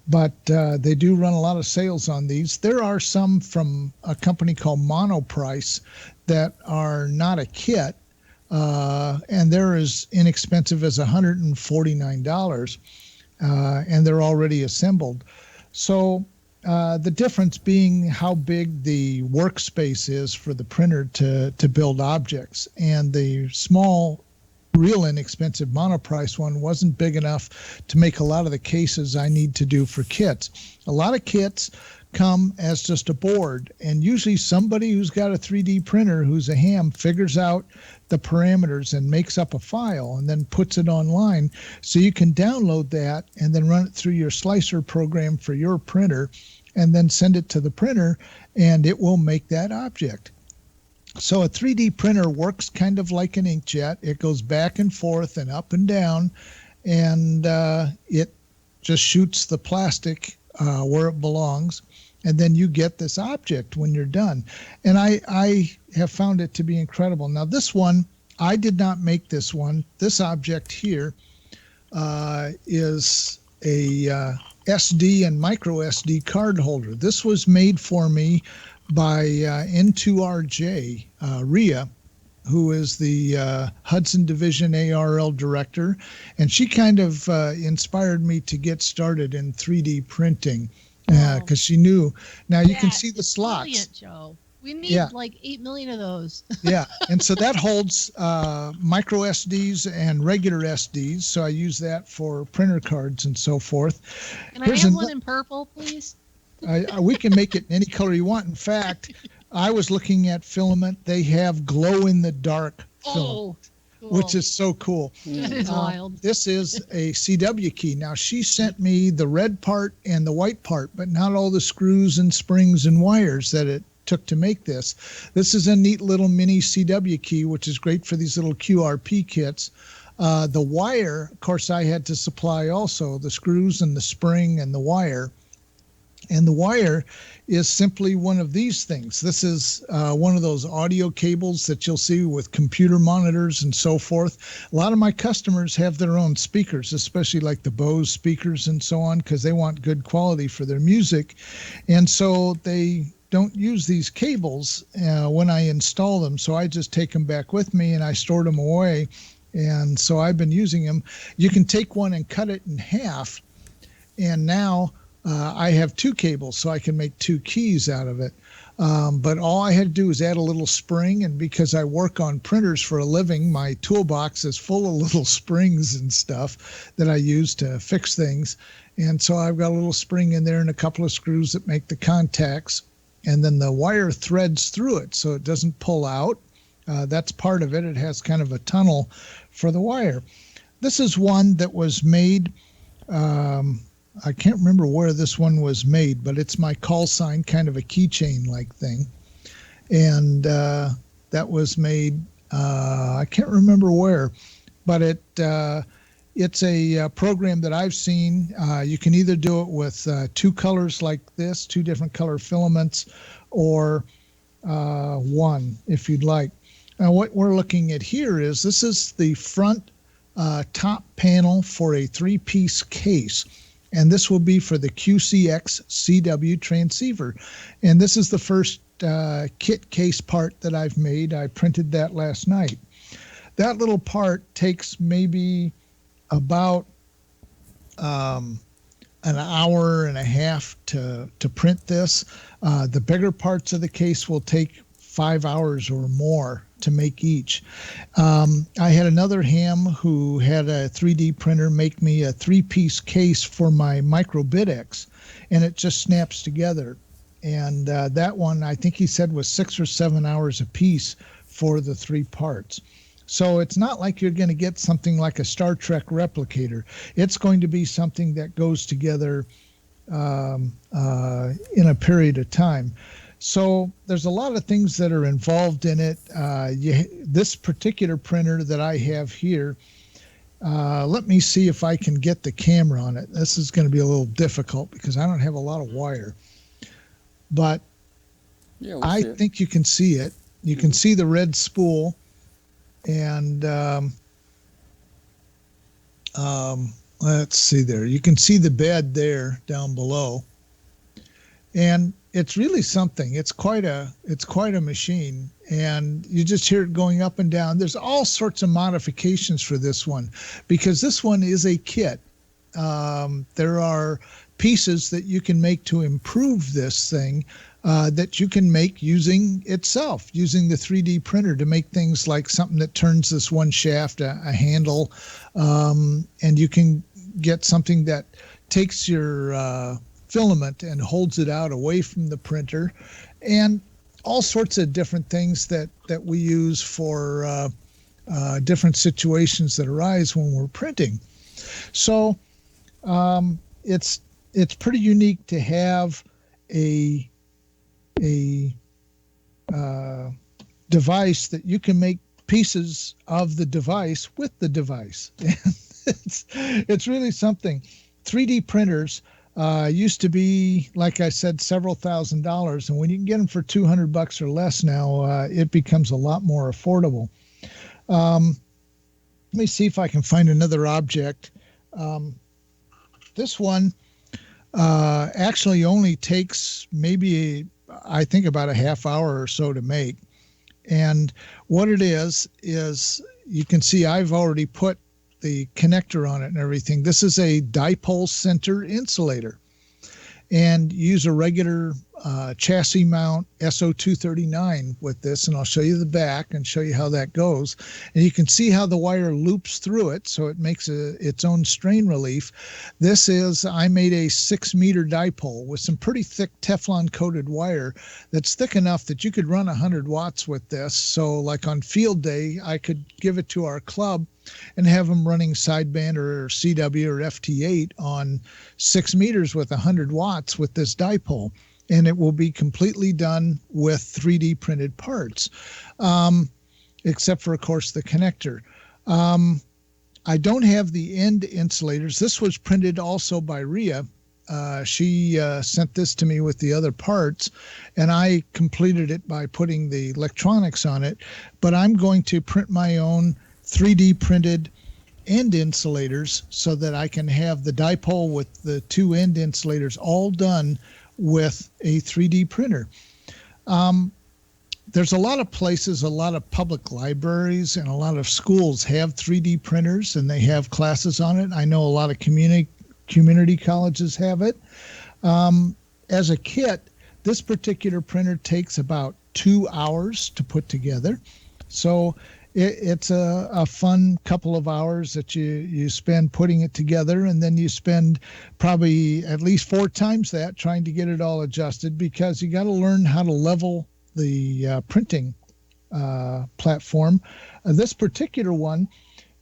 but they do run a lot of sales on these. There are some from a company called Monoprice that are not a kit, and they're as inexpensive as $149, and they're already assembled. So the difference being how big the workspace is for the printer to build objects, and the small, real inexpensive Monoprice one wasn't big enough to make a lot of the cases I need to do for kits. A lot of kits come as just a board, and usually somebody who's got a 3D printer who's a ham figures out the parameters and makes up a file and then puts it online, so you can download that and then run it through your slicer program for your printer and then send it to the printer, and it will make that object. So a 3D printer works kind of like an inkjet. It goes back and forth and up and down, and it just shoots the plastic where it belongs, and then you get this object when you're done. And I have found it to be incredible. Now this one, I did not make this one. This object here is a SD and micro SD card holder. This was made for me by N2RJ, Rhea, who is the Hudson Division ARL director, and she kind of inspired me to get started in 3D printing because she knew. Now you can see the slots. Brilliant, Joe. We need like 8 million of those. Yeah, and so that holds micro SDs and regular SDs, so I use that for printer cards and so forth. Can I have one in purple, please? We can make it in any color you want. In fact, I was looking at filament. They have glow-in-the-dark filament, cool. which is so cool. That is wild. This is a CW key. Now, she sent me the red part and the white part, but not all the screws and springs and wires that it took to make this. This is a neat little mini CW key, which is great for these little QRP kits. The wire, of course, I had to supply also, the screws and the spring and the wire. And the wire is simply one of these things. This is one of those audio cables that you'll see with computer monitors and so forth. A lot of my customers have their own speakers, especially like the Bose speakers and so on, because they want good quality for their music. And so they don't use these cables when I install them. So I just take them back with me and I stored them away. And so I've been using them. You can take one and cut it in half. And now I have 2 cables, so I can make 2 keys out of it. But all I had to do was add a little spring, and because I work on printers for a living, my toolbox is full of little springs and stuff that I use to fix things. And so I've got a little spring in there and a couple of screws that make the contacts, and then the wire threads through it so it doesn't pull out. That's part of it. It has kind of a tunnel for the wire. This is one that was made, I can't remember where this one was made, but it's my call sign, kind of a keychain-like thing. And that was made, I can't remember where, but it's a program that I've seen. You can either do it with 2 colors like this, 2 different color filaments, or 1 if you'd like. Now what we're looking at here is this is the front top panel for a 3-piece case. And this will be for the QCX CW transceiver. And this is the first kit case part that I've made. I printed that last night. That little part takes maybe about an hour and a half to print this. The bigger parts of the case will take 5 hours or more to make each. I had another ham who had a 3D printer make me a 3-piece case for my microBitX, and it just snaps together. And that one, I think he said, was 6 or 7 hours a piece for the 3 parts. So it's not like you're going to get something like a Star Trek replicator. It's going to be something that goes together in a period of time. So there's a lot of things that are involved in it. This particular printer that I have here, let me see if I can get the camera on it. This is going to be a little difficult because I don't have a lot of wire. But Yeah, I think you can see it. You can see the red spool. And let's see there. You can see the bed there down below. And it's really something. It's quite a machine, and you just hear it going up and down. There's all sorts of modifications for this one because this one is a kit. There are pieces that you can make to improve this thing that you can make using the 3D printer to make things like something that turns this one shaft, a handle, and you can get something that takes your filament and holds it out away from the printer, and all sorts of different things that we use for different situations that arise when we're printing. So it's pretty unique to have a device that you can make pieces of the device with the device. It's really something. 3D printers used to be, like I said, several $1,000s, and when you can get them for $200 or less now, it becomes a lot more affordable. Let me see if I can find another object. This one actually only takes maybe, I think, about a half hour or so to make. And what it is you can see I've already put the connector on it and everything. This is a dipole center insulator, and use a regular chassis mount SO239 with this, and I'll show you the back and show you how that goes. And you can see how the wire loops through it, so it makes its own strain relief. I made a 6-meter dipole with some pretty thick Teflon coated wire that's thick enough that you could run 100 watts with this. So like on field day, I could give it to our club and have them running sideband or CW or FT8 on 6 meters with 100 watts with this dipole. And it will be completely done with 3D printed parts, except for, of course, the connector. I don't have the end insulators. This was printed also by Rhea. She sent this to me with the other parts, and I completed it by putting the electronics on it. But I'm going to print my own 3D printed end insulators so that I can have the dipole with the 2 end insulators all done with a 3D printer. There's a lot of places, a lot of public libraries and a lot of schools have 3D printers, and they have classes on it. I know a lot of community colleges have it. As a kit, this particular printer takes about 2 hours to put together. So it's a fun couple of hours that you spend putting it together, and then you spend probably at least 4 times that trying to get it all adjusted, because you got to learn how to level the printing platform. This particular one,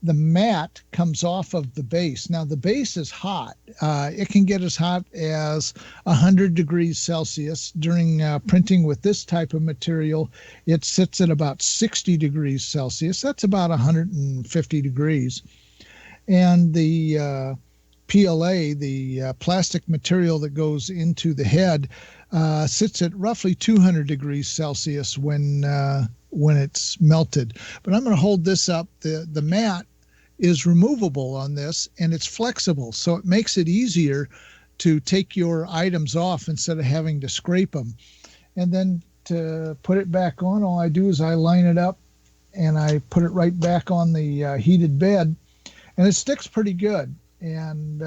the mat comes off of the base. Now the base is hot. It can get as hot as 100 degrees Celsius. During printing with this type of material, it sits at about 60 degrees Celsius. That's about 150 degrees. And the PLA, the plastic material that goes into the head, sits at roughly 200 degrees Celsius when it's melted. But I'm going to hold this up. The mat is removable on this, and it's flexible, so it makes it easier to take your items off instead of having to scrape them. And then to put it back on, all I do is I line it up and I put it right back on the heated bed, and it sticks pretty good. And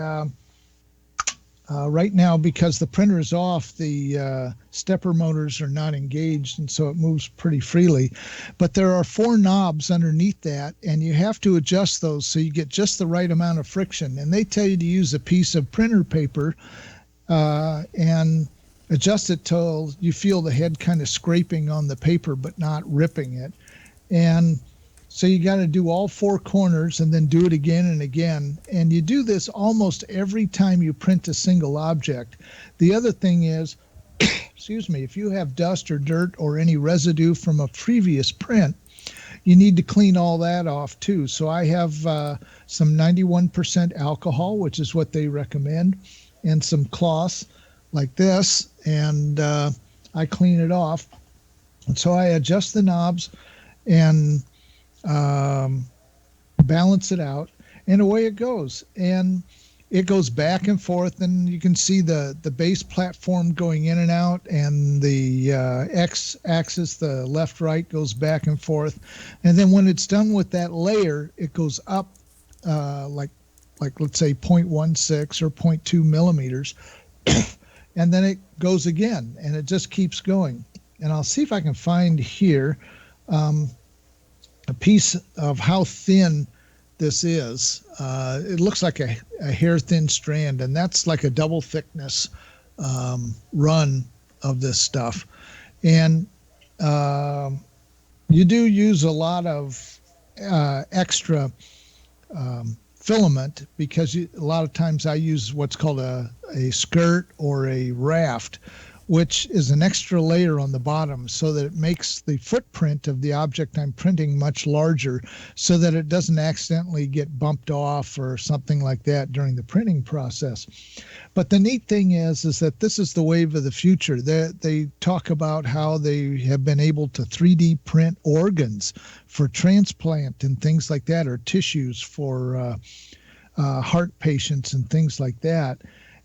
right now, because the printer is off, the stepper motors are not engaged, and so it moves pretty freely. But there are 4 knobs underneath that, and you have to adjust those so you get just the right amount of friction. And they tell you to use a piece of printer paper and adjust it till you feel the head kind of scraping on the paper but not ripping it. And so you got to do all 4 corners and then do it again and again. And you do this almost every time you print a single object. The other thing is, if you have dust or dirt or any residue from a previous print, you need to clean all that off too. So I have some 91% alcohol, which is what they recommend, and some cloths like this, and I clean it off. And so I adjust the knobs and balance it out, and away it goes. And it goes back and forth, and you can see the base platform going in and out, and the x-axis, the left-right, goes back and forth. And then when it's done with that layer, it goes up like let's say 0.16 or 0.2 millimeters, and then it goes again, and it just keeps going. And I'll see if I can find here a piece of how thin this is. It looks like a hair thin strand, and that's like a double thickness run of this stuff. And you do use a lot of extra filament, because a lot of times I use what's called a skirt or a raft, which is an extra layer on the bottom, so that it makes the footprint of the object I'm printing much larger, so that it doesn't accidentally get bumped off or something like that during the printing process. But the neat thing is that this is the wave of the future. They talk about how they have been able to 3D print organs for transplant and things like that, or tissues for heart patients and things like that.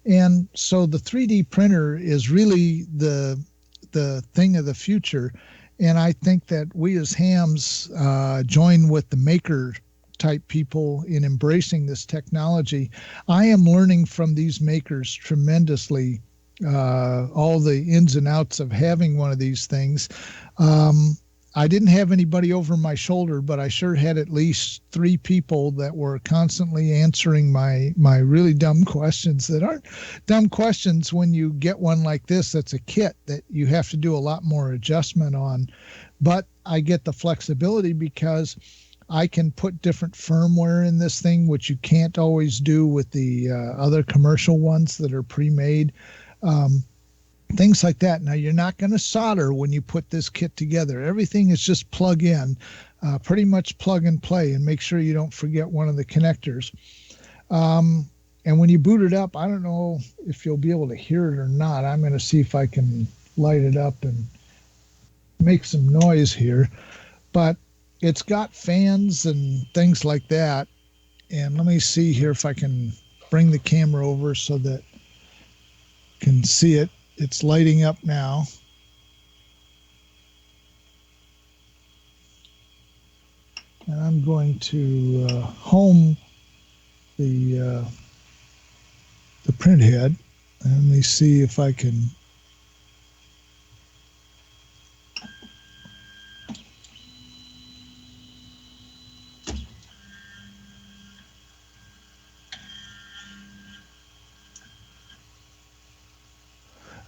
And so the 3D printer is really the thing of the future. And I think that we as hams join with the maker type people in embracing this technology. I am learning from these makers tremendously, all the ins and outs of having one of these things. I didn't have anybody over my shoulder, but I sure had at least 3 people that were constantly answering my really dumb questions that aren't dumb questions when you get one like this that's a kit that you have to do a lot more adjustment on. But I get the flexibility because I can put different firmware in this thing, which you can't always do with the other commercial ones that are pre-made. Things like that. Now, you're not going to solder when you put this kit together. Everything is just plug in, pretty much plug and play, and make sure you don't forget one of the connectors. And when you boot it up, I don't know if you'll be able to hear it or not. I'm going to see if I can light it up and make some noise here. But it's got fans and things like that. And let me see here if I can bring the camera over so that you can see it. It's lighting up now. And I'm going to home the print head. And let me see if I can.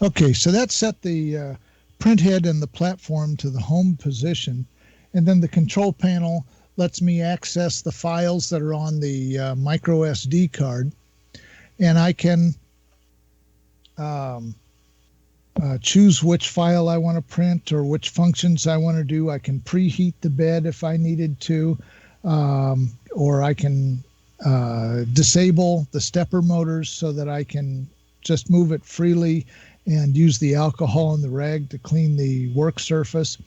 Okay, so that set the print head and the platform to the home position. And then the control panel lets me access the files that are on the micro SD card. And I can choose which file I want to print or which functions I want to do. I can preheat the bed if I needed to, or I can disable the stepper motors so that I can just move it freely and use the alcohol and the rag to clean the work surface.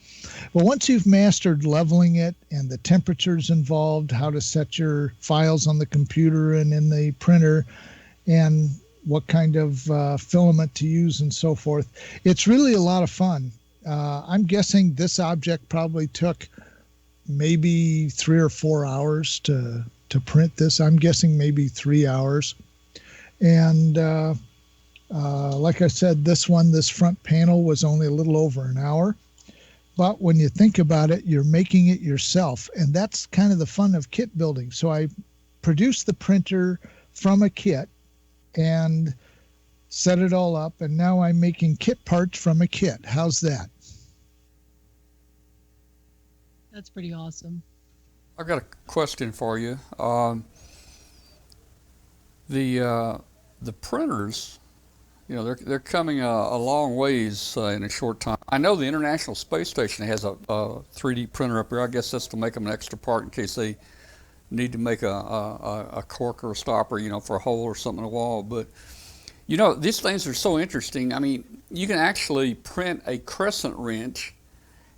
But once you've mastered leveling it and the temperatures involved, how to set your files on the computer and in the printer, and what kind of filament to use and so forth, it's really a lot of fun. I'm guessing this object probably took maybe 3 or 4 hours to print this. I'm guessing maybe 3 hours. And like I said, this front panel was only a little over an hour. But when you think about it, you're making it yourself. And that's kind of the fun of kit building. So I produced the printer from a kit and set it all up. And now I'm making kit parts from a kit. How's that? That's pretty awesome. I've got a question for you. The printers they're coming a long ways in a short time. I know the International Space Station has a 3D printer up here. I guess that's to make them an extra part in case they need to make a cork or a stopper, for a hole or something in the wall. But these things are so interesting. I mean, you can actually print a crescent wrench,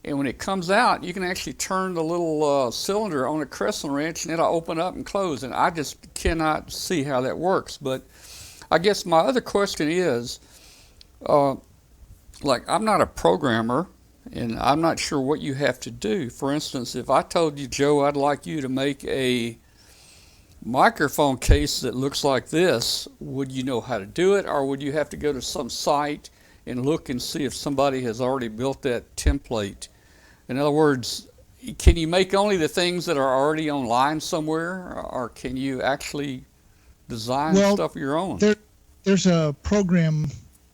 and when it comes out, you can actually turn the little cylinder on a crescent wrench, and it'll open up and close. And I just cannot see how that works. But I guess my other question is, I'm not a programmer, and I'm not sure what you have to do. For instance, if I told you, Joe, I'd like you to make a microphone case that looks like this, would you know how to do it, or would you have to go to some site and look and see if somebody has already built that template? In other words, can you make only the things that are already online somewhere, or can you actually design stuff of your own? There's a program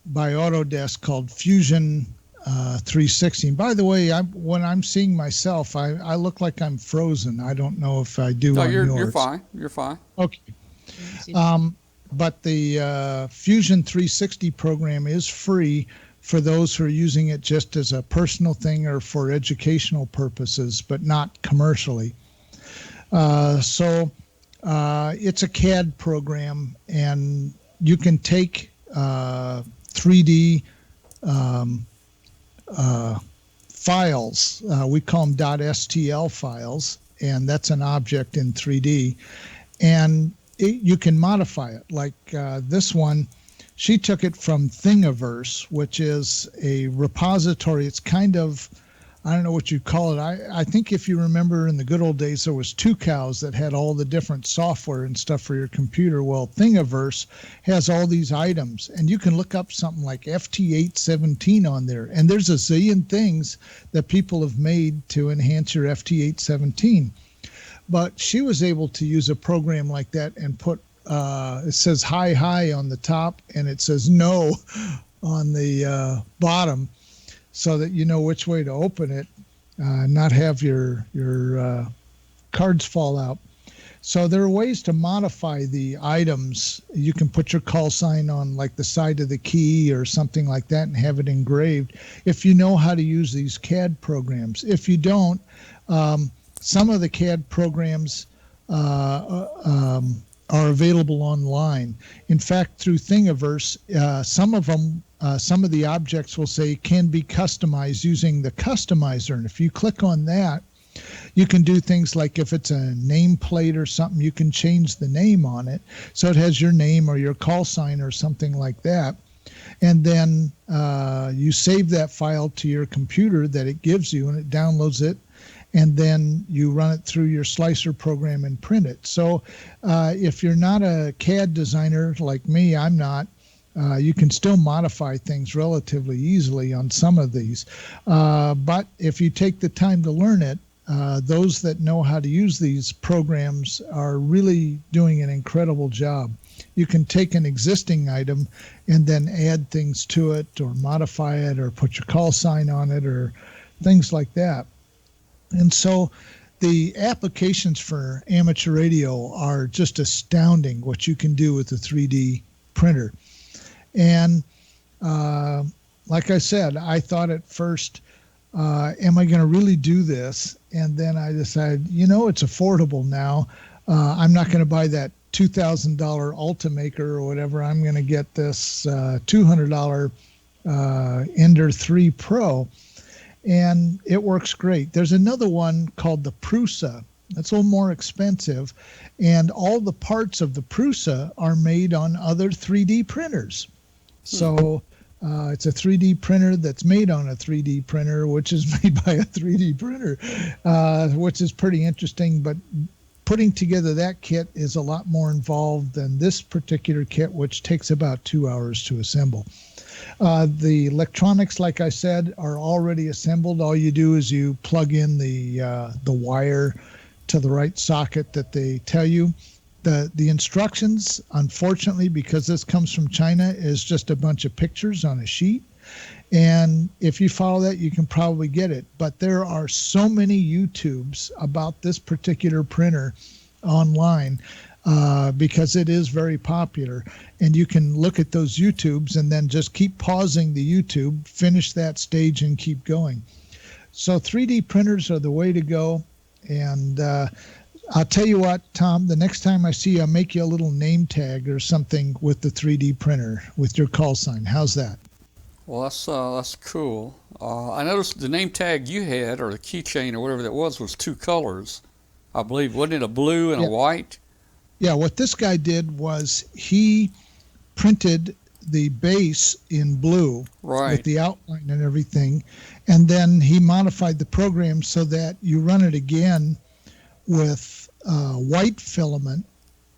by Autodesk called Fusion 360. And by the way, when I'm seeing myself, I look like I'm frozen. I don't know if I do. No, on you're yours. fine. You're fine. Okay. But the Fusion 360 program is free for those who are using it just as a personal thing or for educational purposes, but not commercially. So it's a CAD program, and you can take 3D files. We call them .stl files, and that's an object in 3D. And you can modify it. Like this one, she took it from Thingiverse, which is a repository. It's kind of, I don't know what you call it. I think if you remember in the good old days, there was 2Cows that had all the different software and stuff for your computer. Well, Thingiverse has all these items, and you can look up something like FT817 on there. And there's a zillion things that people have made to enhance your FT817. But she was able to use a program like that and put, it says hi on the top, and it says no on the bottom, so that you know which way to open it, not have your cards fall out. So there are ways to modify the items. You can put your call sign on like the side of the key or something like that and have it engraved if you know how to use these CAD programs. If you don't, some of the CAD programs are available online. In fact, through Thingiverse, some of them, some of the objects will say can be customized using the customizer. And if you click on that, you can do things like if it's a nameplate or something, you can change the name on it so it has your name or your call sign or something like that. And then you save that file to your computer that it gives you, and it downloads it. And then you run it through your slicer program and print it. So if you're not a CAD designer like me, I'm not, you can still modify things relatively easily on some of these. But if you take the time to learn it, those that know how to use these programs are really doing an incredible job. You can take an existing item and then add things to it or modify it or put your call sign on it or things like that. And so the applications for amateur radio are just astounding, what you can do with a 3D printer. And like I said, I thought at first, am I going to really do this? And then I decided, it's affordable now. I'm not going to buy that $2,000 Ultimaker or whatever. I'm going to get this $200 Ender 3 Pro. And it works great. There's another one called the Prusa. That's a little more expensive. And all the parts of the Prusa are made on other 3D printers. So it's a 3D printer that's made on a 3D printer, which is made by a 3D printer, which is pretty interesting. But putting together that kit is a lot more involved than this particular kit, which takes about 2 hours to assemble. The electronics, like I said, are already assembled. All you do is you plug in the wire to the right socket that they tell you. The instructions, unfortunately, because this comes from China, is just a bunch of pictures on a sheet. And if you follow that, you can probably get it. But there are so many YouTubes about this particular printer online. because it is very popular. And you can look at those YouTubes and then just keep pausing the YouTube, finish that stage, and keep going. So 3D printers are the way to go. And I'll tell you what, Tom, the next time I see you, I'll make you a little name tag or something with the 3D printer with your call sign. How's that? Well, that's cool. I noticed the name tag you had, or the keychain or whatever that was 2 colors, I believe. Wasn't it a blue and a white? Yeah, what this guy did was he printed the base in blue with the outline and everything, and then he modified the program so that you run it again with white filament,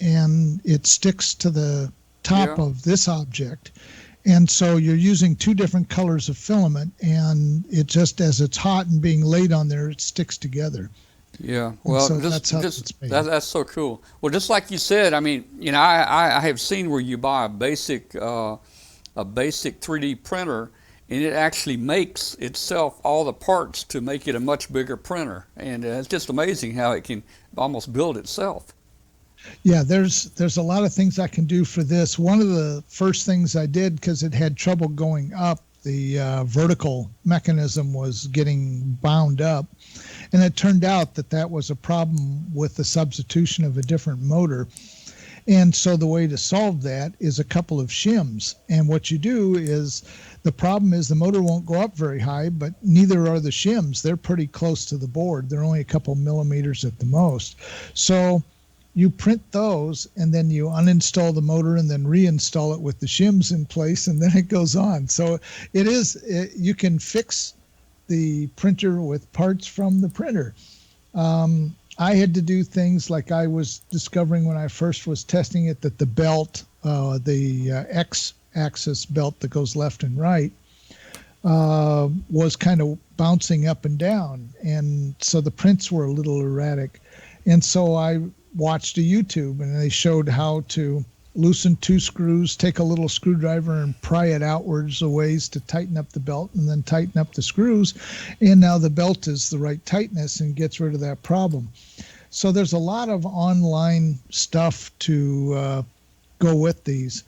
and it sticks to the top of this object. And so you're using 2 different colors of filament, and it just, as it's hot and being laid on there, it sticks together. Yeah, well, so that's how it's made. That's so cool. Well, just like you said, I mean, you know, I have seen where you buy a basic 3D printer, and it actually makes itself all the parts to make it a much bigger printer, and it's just amazing how it can almost build itself. Yeah, there's a lot of things I can do for this. One of the first things I did, because it had trouble going up, the vertical mechanism was getting bound up, and it turned out that was a problem with the substitution of a different motor. And so the way to solve that is a couple of shims. And what you do is, the problem is the motor won't go up very high, but neither are the shims. They're pretty close to the board. They're only a couple millimeters at the most. So you print those, and then you uninstall the motor and then reinstall it with the shims in place, and then it goes on. So you can fix the printer with parts from the printer. I had to do things like I was discovering when I first was testing it, that the belt, the X-axis belt that goes left and right, was kind of bouncing up and down. And so the prints were a little erratic. And so I watched a YouTube, and they showed how to loosen 2 screws, take a little screwdriver and pry it outwards a ways to tighten up the belt, and then tighten up the screws. And now the belt is the right tightness and gets rid of that problem. So there's a lot of online stuff to go with these.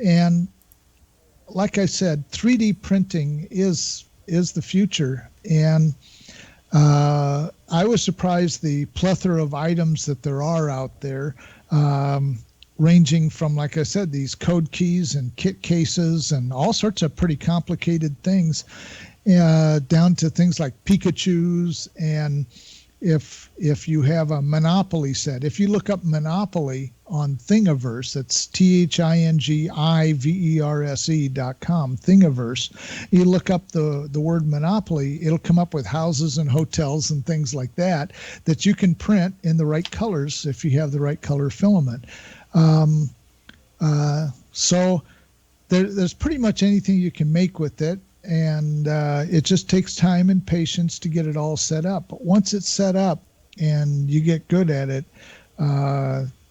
And like I said, 3D printing is the future. And I was surprised the plethora of items that there are out there, ranging from, like I said, these code keys and kit cases and all sorts of pretty complicated things, down to things like Pikachus. And if you have a Monopoly set, if you look up Monopoly on Thingiverse, that's THINGIVERSE.com, Thingiverse, you look up the word Monopoly, it'll come up with houses and hotels and things like that you can print in the right colors if you have the right color filament. So there's pretty much anything you can make with it. And it just takes time and patience to get it all set up. But once it's set up and you get good at it,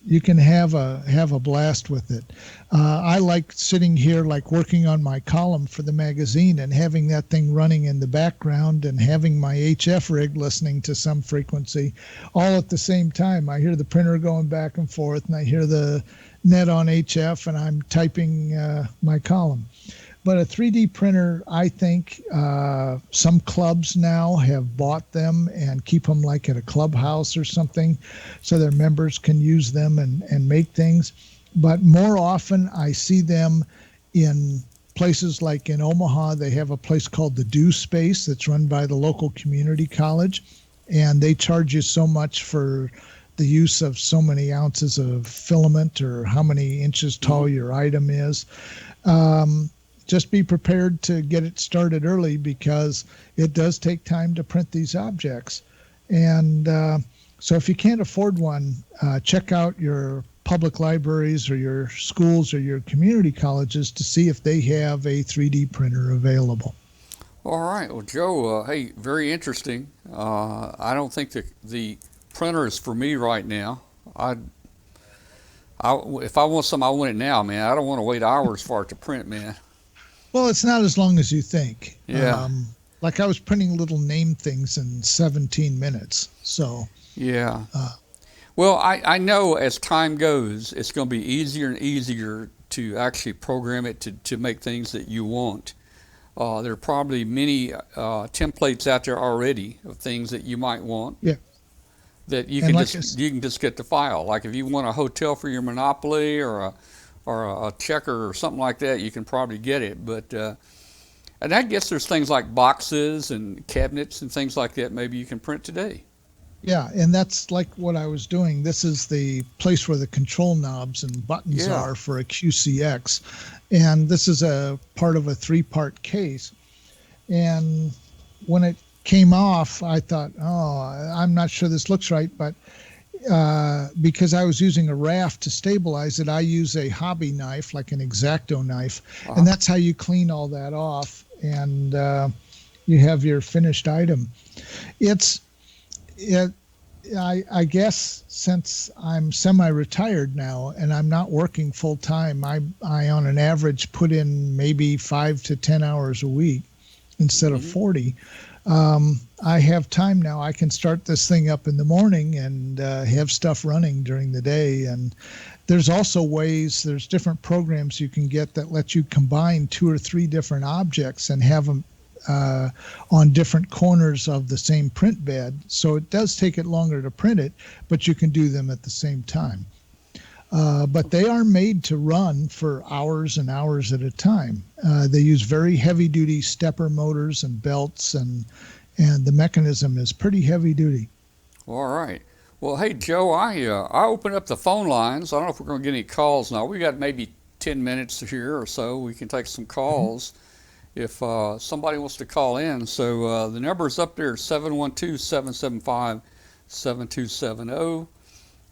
you can have a blast with it. I like sitting here, like working on my column for the magazine, and having that thing running in the background, and having my HF rig listening to some frequency all at the same time. I hear the printer going back and forth, and I hear the net on HF, and I'm typing my column. But a 3D printer, I think some clubs now have bought them and keep them like at a clubhouse or something, so their members can use them and make things. But more often I see them in places like in Omaha. They have a place called the Do Space that's run by the local community college, and they charge you so much for the use of so many ounces of filament or how many inches tall your item is. Just be prepared to get it started early, because it does take time to print these objects. And so if you can't afford one, check out your public libraries or your schools or your community colleges to see if they have a 3D printer available. All right. Well, Joe, hey, very interesting. I don't think the printer is for me right now. If I want something, I want it now, man. I don't want to wait hours for it to print, man. Well, it's not as long as you think. Yeah. Like I was printing little name things in 17 minutes. So. Yeah. Well, I know as time goes, it's going to be easier and easier to actually program it to make things that you want. There are probably many templates out there already of things that you might want. Yeah. That you And can like you can just get the file. Like if you want a hotel for your Monopoly or a checker or something like that, you can probably get it. But and I guess there's things like boxes and cabinets and things like that. Maybe you can print today. Yeah, and that's like what I was doing. This is the place where the control knobs and buttons Yeah. are for a QCX. And this is a part of a 3-part case. And when it came off, I thought, oh, I'm not sure this looks right. But because I was using a raft to stabilize it, I use a hobby knife, like an X-Acto knife. And that's how you clean all that off. And you have your finished item. I guess since I'm semi-retired now and I'm not working full time, I on an average put in maybe 5 to 10 hours a week instead of 40. I have time now. I can start this thing up in the morning and have stuff running during the day. And there's also there's different programs you can get that let you combine 2 or 3 different objects and have them on different corners of the same print bed. So it does take it longer to print it, but you can do them at the same time. But they are made to run for hours and hours at a time. They use very heavy duty stepper motors and belts, and the mechanism is pretty heavy duty. All right. Well, hey, Joe, I opened up the phone lines. I don't know if we're going to get any calls now. We got maybe 10 minutes here or so. We can take some calls if somebody wants to call in. So the number is up there, 712-775-7270.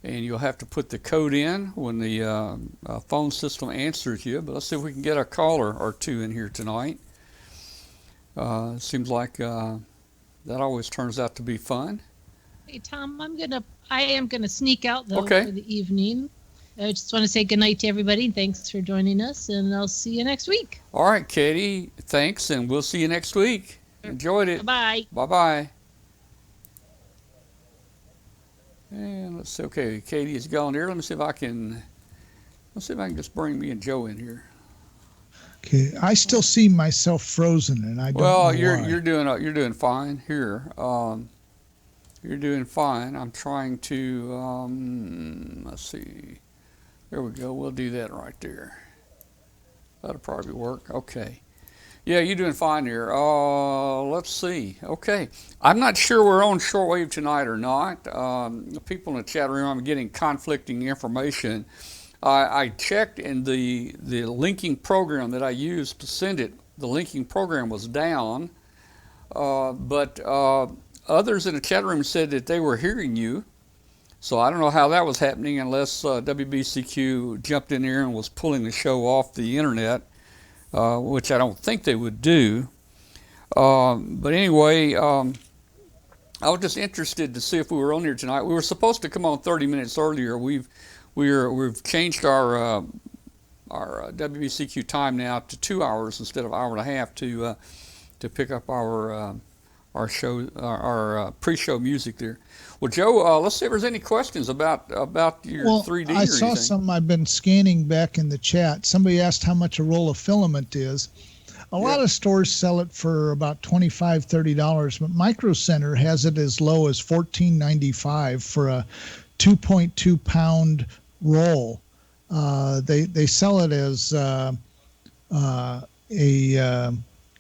And you'll have to put the code in when the phone system answers you. But let's see if we can get a caller or two in here tonight. Seems like that always turns out to be fun. Hey Tom, I am gonna sneak out though Okay. for the evening. I just want to say good night to everybody. Thanks for joining us, and I'll see you next week. All right, Katie, thanks, and we'll see you next week. Enjoyed it. Bye. Bye-bye. And let's see. Okay, Katie is gone here. Let's see if I can just bring me and Joe in here. Okay, I still see myself frozen, and I don't know why. You're doing fine here. You're doing fine. I'm trying to let's see. There we go. We'll do that right there. That'll probably work. Okay. Yeah, you're doing fine here. Let's see. Okay. I'm not sure we're on shortwave tonight or not. The people in the chat room, I'm getting conflicting information. I checked, and the linking program that I used to send it, the linking program was down. But others in the chat room said that they were hearing you. So I don't know how that was happening unless WBCQ jumped in there and was pulling the show off the internet, which I don't think they would do. But anyway, I was just interested to see if we were on here tonight. We were supposed to come on 30 minutes earlier. We've changed our WBCQ time now to 2 hours instead of an hour and a half to pick up our show, our pre-show music there. Well, Joe, let's see if there's any questions about your 3D. I or saw anything. some. I've been scanning back in the chat. Somebody asked how much a roll of filament is. A lot of stores sell it for about $25, $30, but Micro Center has it as low as $14.95 for a 2.2 pound roll. They sell it as a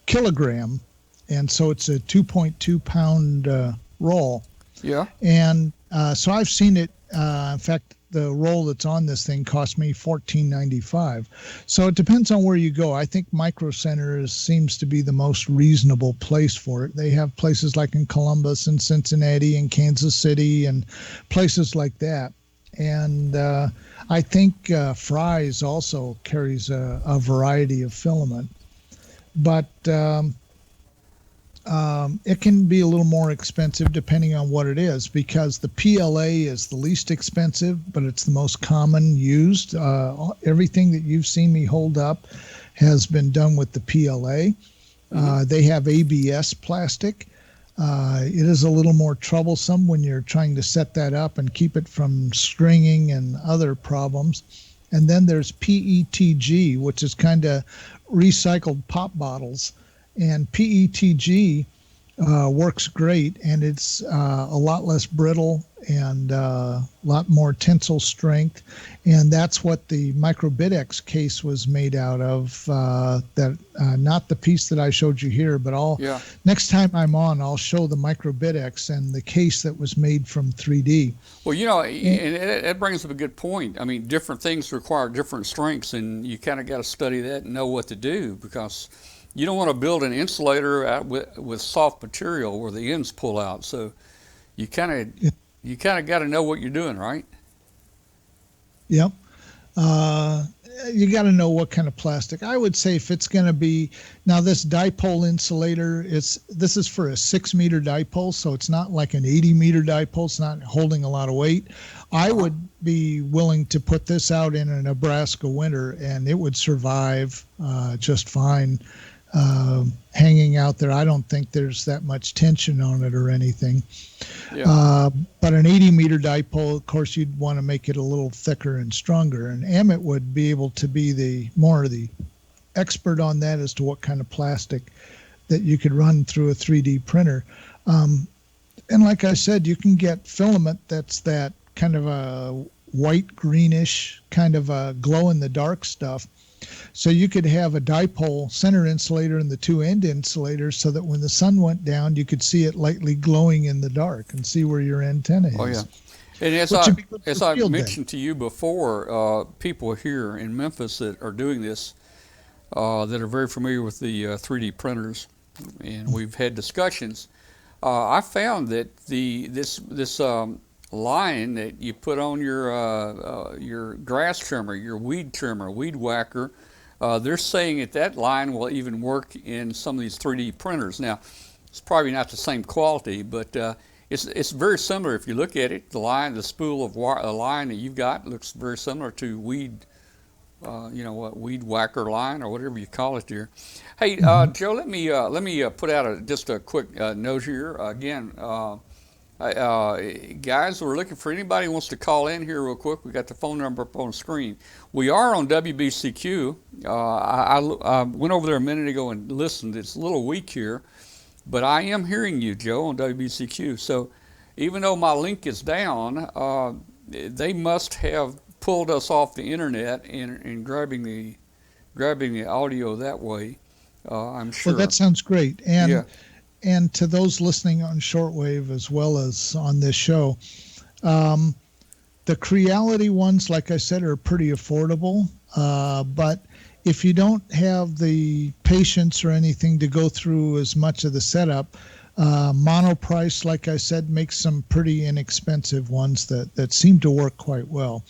kilogram, and so it's a 2.2 pound roll. Yeah. And so I've seen it. In fact, the roll that's on this thing cost me $14.95. So it depends on where you go. I think Micro Center seems to be the most reasonable place for it. They have places like in Columbus and Cincinnati and Kansas City and places like that. And I think Fry's also carries a variety of filament. But it can be a little more expensive depending on what it is, because the PLA is the least expensive, but it's the most common used. Everything that you've seen me hold up has been done with the PLA. They have ABS plastic. It is a little more troublesome when you're trying to set that up and keep it from stringing and other problems. And then there's PETG, which is kind of recycled pop bottles. And PETG works great, and it's a lot less brittle and a lot more tensile strength. And that's what the Microbidex case was made out of. Not the piece that I showed you here, but next time I'm on, I'll show the Microbidex and the case that was made from 3D. Well, and that brings up a good point. I mean, different things require different strengths, and you kind of got to study that and know what to do, because you don't want to build an insulator out with soft material where the ends pull out. So you kind of got to know what you're doing, right? Yep. You got to know what kind of plastic. I would say if it's going to be, now this dipole insulator, this is for a 6-meter dipole, so it's not like an 80-meter dipole. It's not holding a lot of weight. I would be willing to put this out in a Nebraska winter, and it would survive just fine. Hanging out there. I don't think there's that much tension on it or anything. Yeah. But an 80-meter dipole, of course, you'd want to make it a little thicker and stronger. And Amit would be able to be the expert on that as to what kind of plastic that you could run through a 3D printer. And like I said, you can get filament that's that kind of a white greenish kind of a glow in the dark stuff. So you could have a dipole center insulator and the two end insulators, so that when the sun went down, you could see it lightly glowing in the dark and see where your antenna is. Oh, yeah. And as I mentioned to you before, people here in Memphis that are doing this, that are very familiar with the 3D printers, and we've had discussions. I found that this line that you put on your grass trimmer, your weed trimmer, weed whacker, they're saying that line will even work in some of these 3D printers. Now, it's probably not the same quality, but it's very similar. If you look at it, the spool of line that you've got looks very similar to weed, weed whacker line or whatever you call it there. Hey, Joe, let me put out just a quick note here again. Guys, we're looking for anybody who wants to call in here real quick. We got the phone number up on the screen. We are on WBCQ. I went over there a minute ago and listened. It's a little weak here, but I am hearing you, Joe, on WBCQ. So even though my link is down, they must have pulled us off the internet and grabbing the audio that way. I'm sure. Well, that sounds great. And yeah. And to those listening on shortwave as well as on this show, the Creality ones, like I said, are pretty affordable. But if you don't have the patience or anything to go through as much of the setup, Monoprice, like I said, makes some pretty inexpensive ones that seem to work quite well.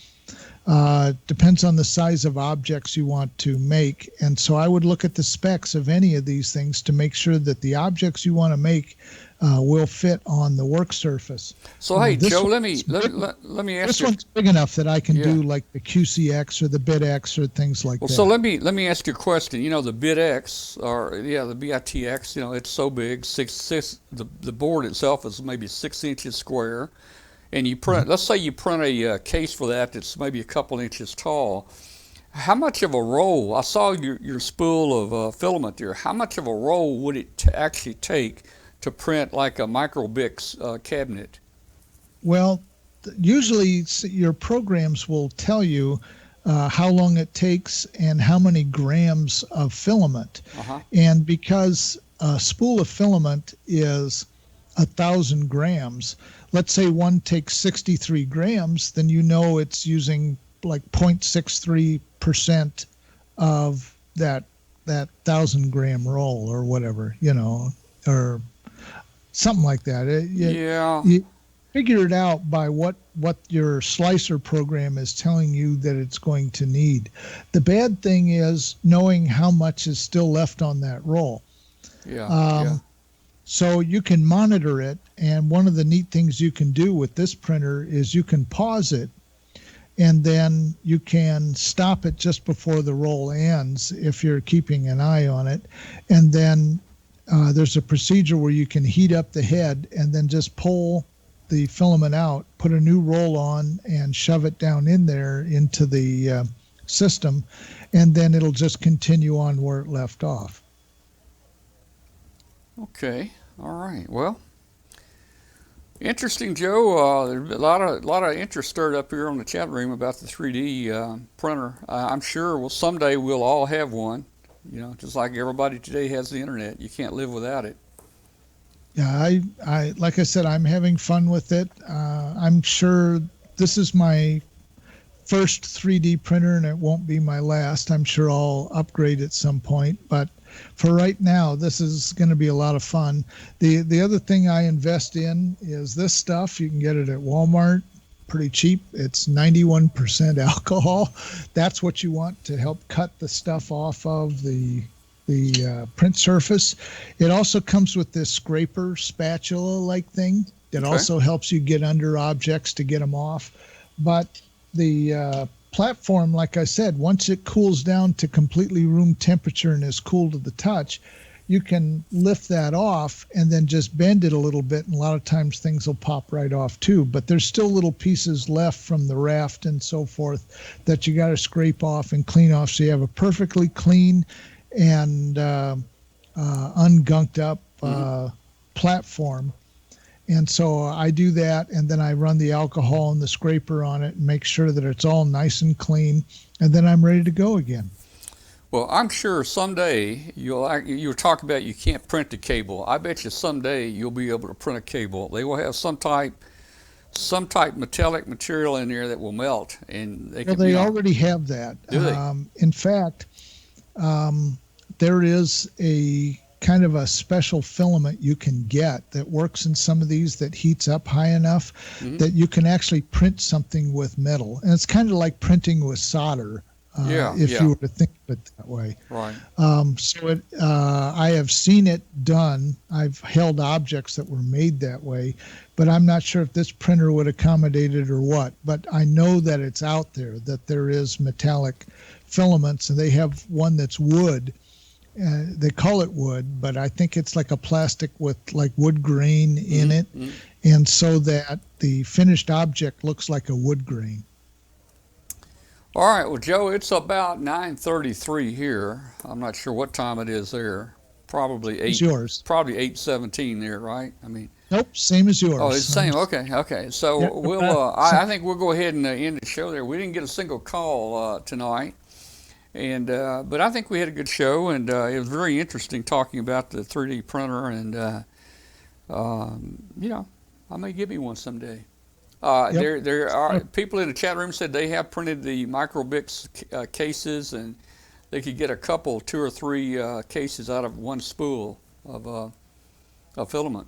Depends on the size of objects you want to make. And so I would look at the specs of any of these things to make sure that the objects you want to make will fit on the work surface. So, hey, Joe, let me ask this you. One's big enough that I can do like the QCX or the BitX or things like that. So let me ask you a question. You know, the BitX the BITX, it's so big, the board itself is maybe 6 inches square. And you print, let's say you print a case for that's maybe a couple inches tall. How much of a roll, I saw your spool of filament there, how much of a roll would it actually take to print like a Microbix cabinet? Well, usually your programs will tell you how long it takes and how many grams of filament. And because a spool of filament is 1,000 grams, let's say one takes 63 grams, then it's using like 0.63% of that 1,000-gram roll or whatever, or something like that. You figure it out by what your slicer program is telling you that it's going to need. The bad thing is knowing how much is still left on that roll. So you can monitor it, and one of the neat things you can do with this printer is you can pause it, and then you can stop it just before the roll ends if you're keeping an eye on it, and then there's a procedure where you can heat up the head and then just pull the filament out, put a new roll on, and shove it down in there into the system, and then it'll just continue on where it left off. Okay. All right. Well, interesting, Joe. There's a lot of interest stirred up here on the chat room about the 3D printer. I'm sure someday we'll all have one. You know, just like everybody today has the internet. You can't live without it. Yeah, I like I said, I'm having fun with it. I'm sure this is my first 3D printer, and it won't be my last. I'm sure I'll upgrade at some point, but for right now, this is going to be a lot of fun. The other thing I invest in is this stuff. You can get it at Walmart, pretty cheap. It's 91% alcohol. That's what you want to help cut the stuff off of the print surface. It also comes with this scraper spatula-like thing that also helps you get under objects to get them off. But the platform, like I said, once it cools down to completely room temperature and is cool to the touch, you can lift that off and then just bend it a little bit, and a lot of times things will pop right off too. But there's still little pieces left from the raft and so forth that you got to scrape off and clean off, so you have a perfectly clean and ungunked up platform. And so I do that, and then I run the alcohol and the scraper on it and make sure that it's all nice and clean, and then I'm ready to go again. Well, I'm sure someday you'll talk about you can't print the cable. I bet you someday you'll be able to print a cable. They will have some type metallic material in there that will melt, and they already have that. Do they? In fact, there is a kind of a special filament you can get that works in some of these that heats up high enough that you can actually print something with metal. And it's kind of like printing with solder, if you were to think of it that way. Right. I have seen it done. I've held objects that were made that way, but I'm not sure if this printer would accommodate it or what. But I know that it's out there, that there is metallic filaments, and they have one that's wood. They call it wood, but I think it's like a plastic with like wood grain in it, and so that the finished object looks like a wood grain. All right, well, Joe, it's about 9:33 here. I'm not sure what time it is there. Probably 8. It's yours. Probably 8:17 there, right? I mean. Nope, same as yours. Oh, it's the same. Okay. So we'll. I think we'll go ahead and end the show there. We didn't get a single call tonight. And but I think we had a good show, and it was very interesting talking about the 3D printer, and you know, I may give you one someday. There are people in the chat room said they have printed the Microbix cases, and they could get a couple, 2 or 3 cases out of one spool of filament.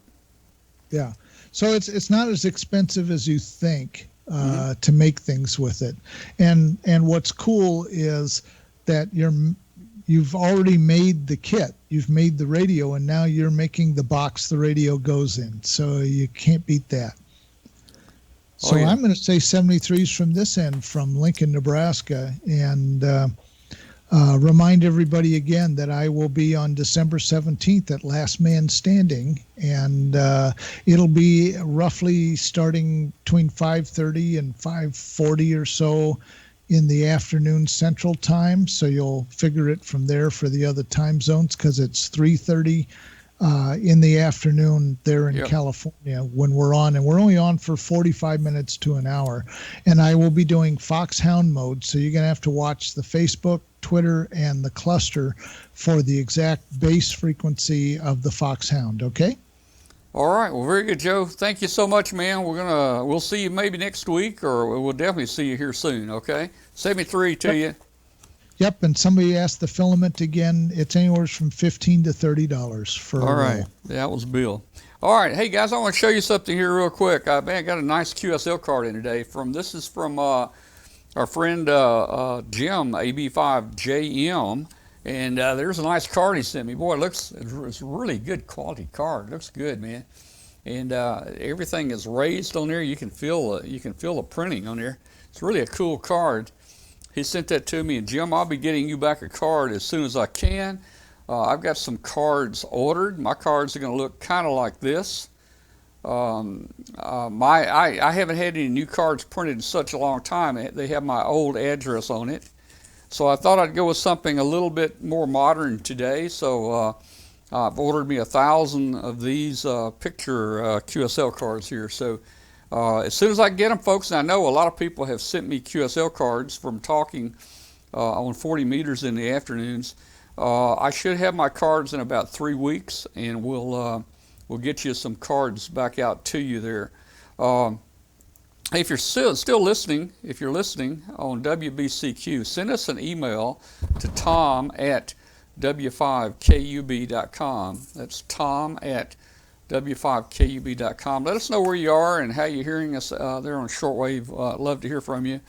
Yeah. So it's not as expensive as you think to make things with it, and what's cool is that you've already made the kit, you've made the radio, and now you're making the box the radio goes in. So you can't beat that. So I'm going to say 73s from this end, from Lincoln, Nebraska, and remind everybody again that I will be on December 17th at Last Man Standing, and it'll be roughly starting between 5:30 and 5:40 or so in the afternoon Central Time. So you'll figure it from there for the other time zones, because it's 3:30 in the afternoon there in California when we're on, and we're only on for 45 minutes to an hour. And I will be doing Foxhound mode, so you're going to have to watch the Facebook, Twitter, and the cluster for the exact base frequency of the Foxhound. Okay? All right. Well, very good, Joe. Thank you so much, man. We'll see you maybe next week, or we'll definitely see you here soon. Okay. 73 to you. Yep. And somebody asked the filament again. It's anywhere from $15 to $30 for. All right. That was Bill. All right. Hey guys, I want to show you something here real quick. I got a nice QSL card in today. This is from our friend Jim, AB5JM. And there's a nice card he sent me. Boy, it's a really good quality card. It looks good, man. And everything is raised on there. You can feel the printing on there. It's really a cool card. He sent that to me, and Jim, I'll be getting you back a card as soon as I can. I've got some cards ordered. My cards are going to look kind of like this. I haven't had any new cards printed in such a long time. They have my old address on it. So I thought I'd go with something a little bit more modern today. So I've ordered me 1,000 of these picture QSL cards here. So as soon as I get them, folks, and I know a lot of people have sent me QSL cards from talking on 40 meters in the afternoons. I should have my cards in about 3 weeks, and we'll get you some cards back out to you there. Hey, if you're still listening, if you're listening on WBCQ, send us an email to tom@w5kub.com. That's tom@w5kub.com. Let us know where you are and how you're hearing us there on shortwave. Love to hear from you.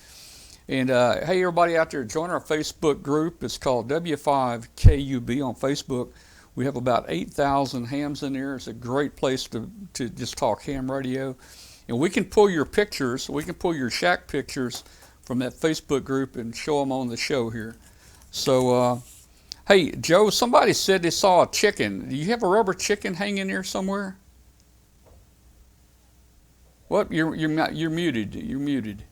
And hey, everybody out there, join our Facebook group. It's called W5KUB on Facebook. We have about 8,000 hams in there. It's a great place to just talk ham radio. And we can pull your pictures, we can pull your shack pictures from that Facebook group and show them on the show here. So, hey, Joe, somebody said they saw a chicken. Do you have a rubber chicken hanging there somewhere? What? You're muted. You're muted.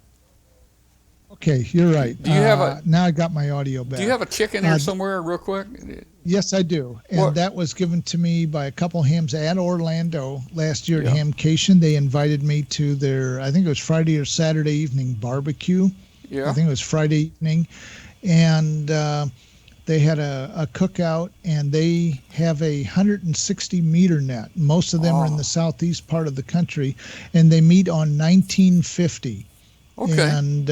Okay, you're right. Do you have a? Now I got my audio back. Do you have a chicken there somewhere, real quick? Yes, I do. And that was given to me by a couple hams at Orlando last year at Hamcation. They invited me to their, I think it was Friday or Saturday evening barbecue. Yeah. I think it was Friday evening. And they had a cookout, and they have a 160-meter net. Most of them are in the southeast part of the country, and they meet on 1950. Okay. And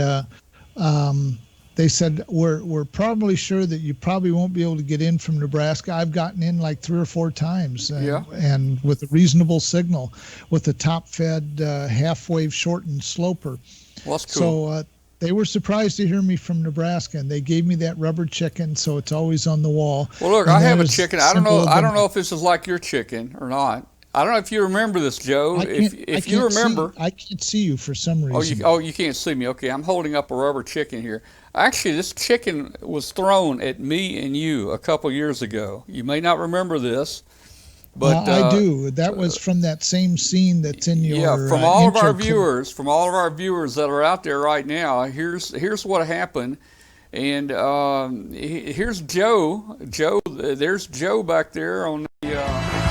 they said, we're probably sure that you probably won't be able to get in from Nebraska. I've gotten in like 3 or 4 times, and with a reasonable signal, with a top-fed half-wave shortened sloper. Well, that's cool. So they were surprised to hear me from Nebraska, and they gave me that rubber chicken, so it's always on the wall. Well, look, And I that have a is chicken. I don't simple know if this is like your chicken or not. I don't know if you remember this, Joe. If you remember, I can't see you for some reason. you can't see me. Okay, I'm holding up a rubber chicken here. Actually, this chicken was thrown at me and you a couple years ago. You may not remember this, but I do. That was from that same scene that's in your from all of intro our viewers, that are out there right now. Here's what happened, and here's Joe. There's Joe back there on the.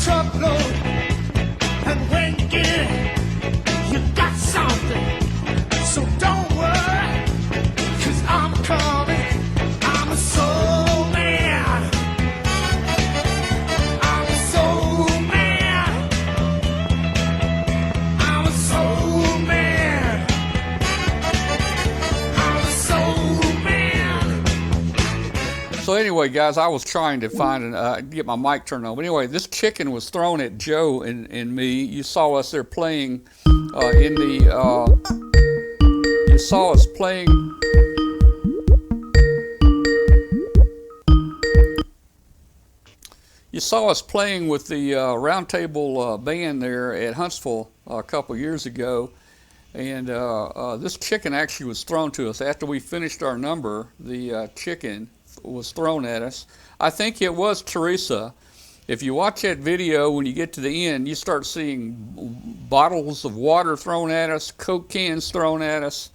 Truckload, and when you get it, you got something. So don't worry, 'cause I'm coming. I'm a soul man. I'm a soul man. I'm a soul man. I'm a soul man. So anyway, guys, I was trying to find get my mic turned on. But anyway, this chicken was thrown at Joe and me. You saw us there playing in the. You saw us playing. You saw us playing with the Roundtable band there at Huntsville a couple years ago, and this chicken actually was thrown to us after we finished our number. The chicken was thrown at us. I think it was Teresa. If you watch that video, when you get to the end, you start seeing bottles of water thrown at us, Coke cans thrown at us,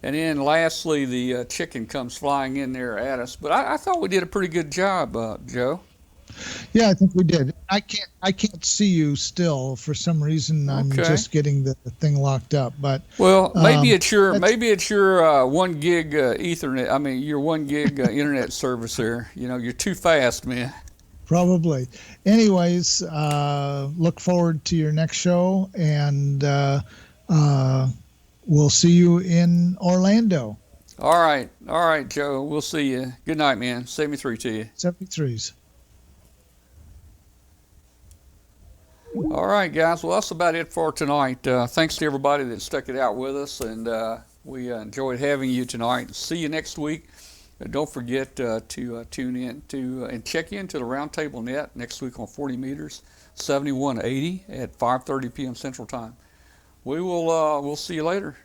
and then lastly the chicken comes flying in there at us. But I thought we did a pretty good job, Joe. Yeah, I think we did. I can't see you still for some reason. I'm just getting the thing locked up. But well, maybe it's your 1 gig Ethernet. I mean, your 1 gig internet service there. You know, you're too fast, man. Probably. Anyways, look forward to your next show, and we'll see you in Orlando. All right, Joe. We'll see you. Good night, man. 73 to you. 73s. All right, guys. Well, that's about it for tonight. Thanks to everybody that stuck it out with us, and we enjoyed having you tonight. See you next week. Don't forget to tune in to and check into the Roundtable Net next week on 40 meters, 7180 at 5:30 p.m. Central Time. We'll see you later.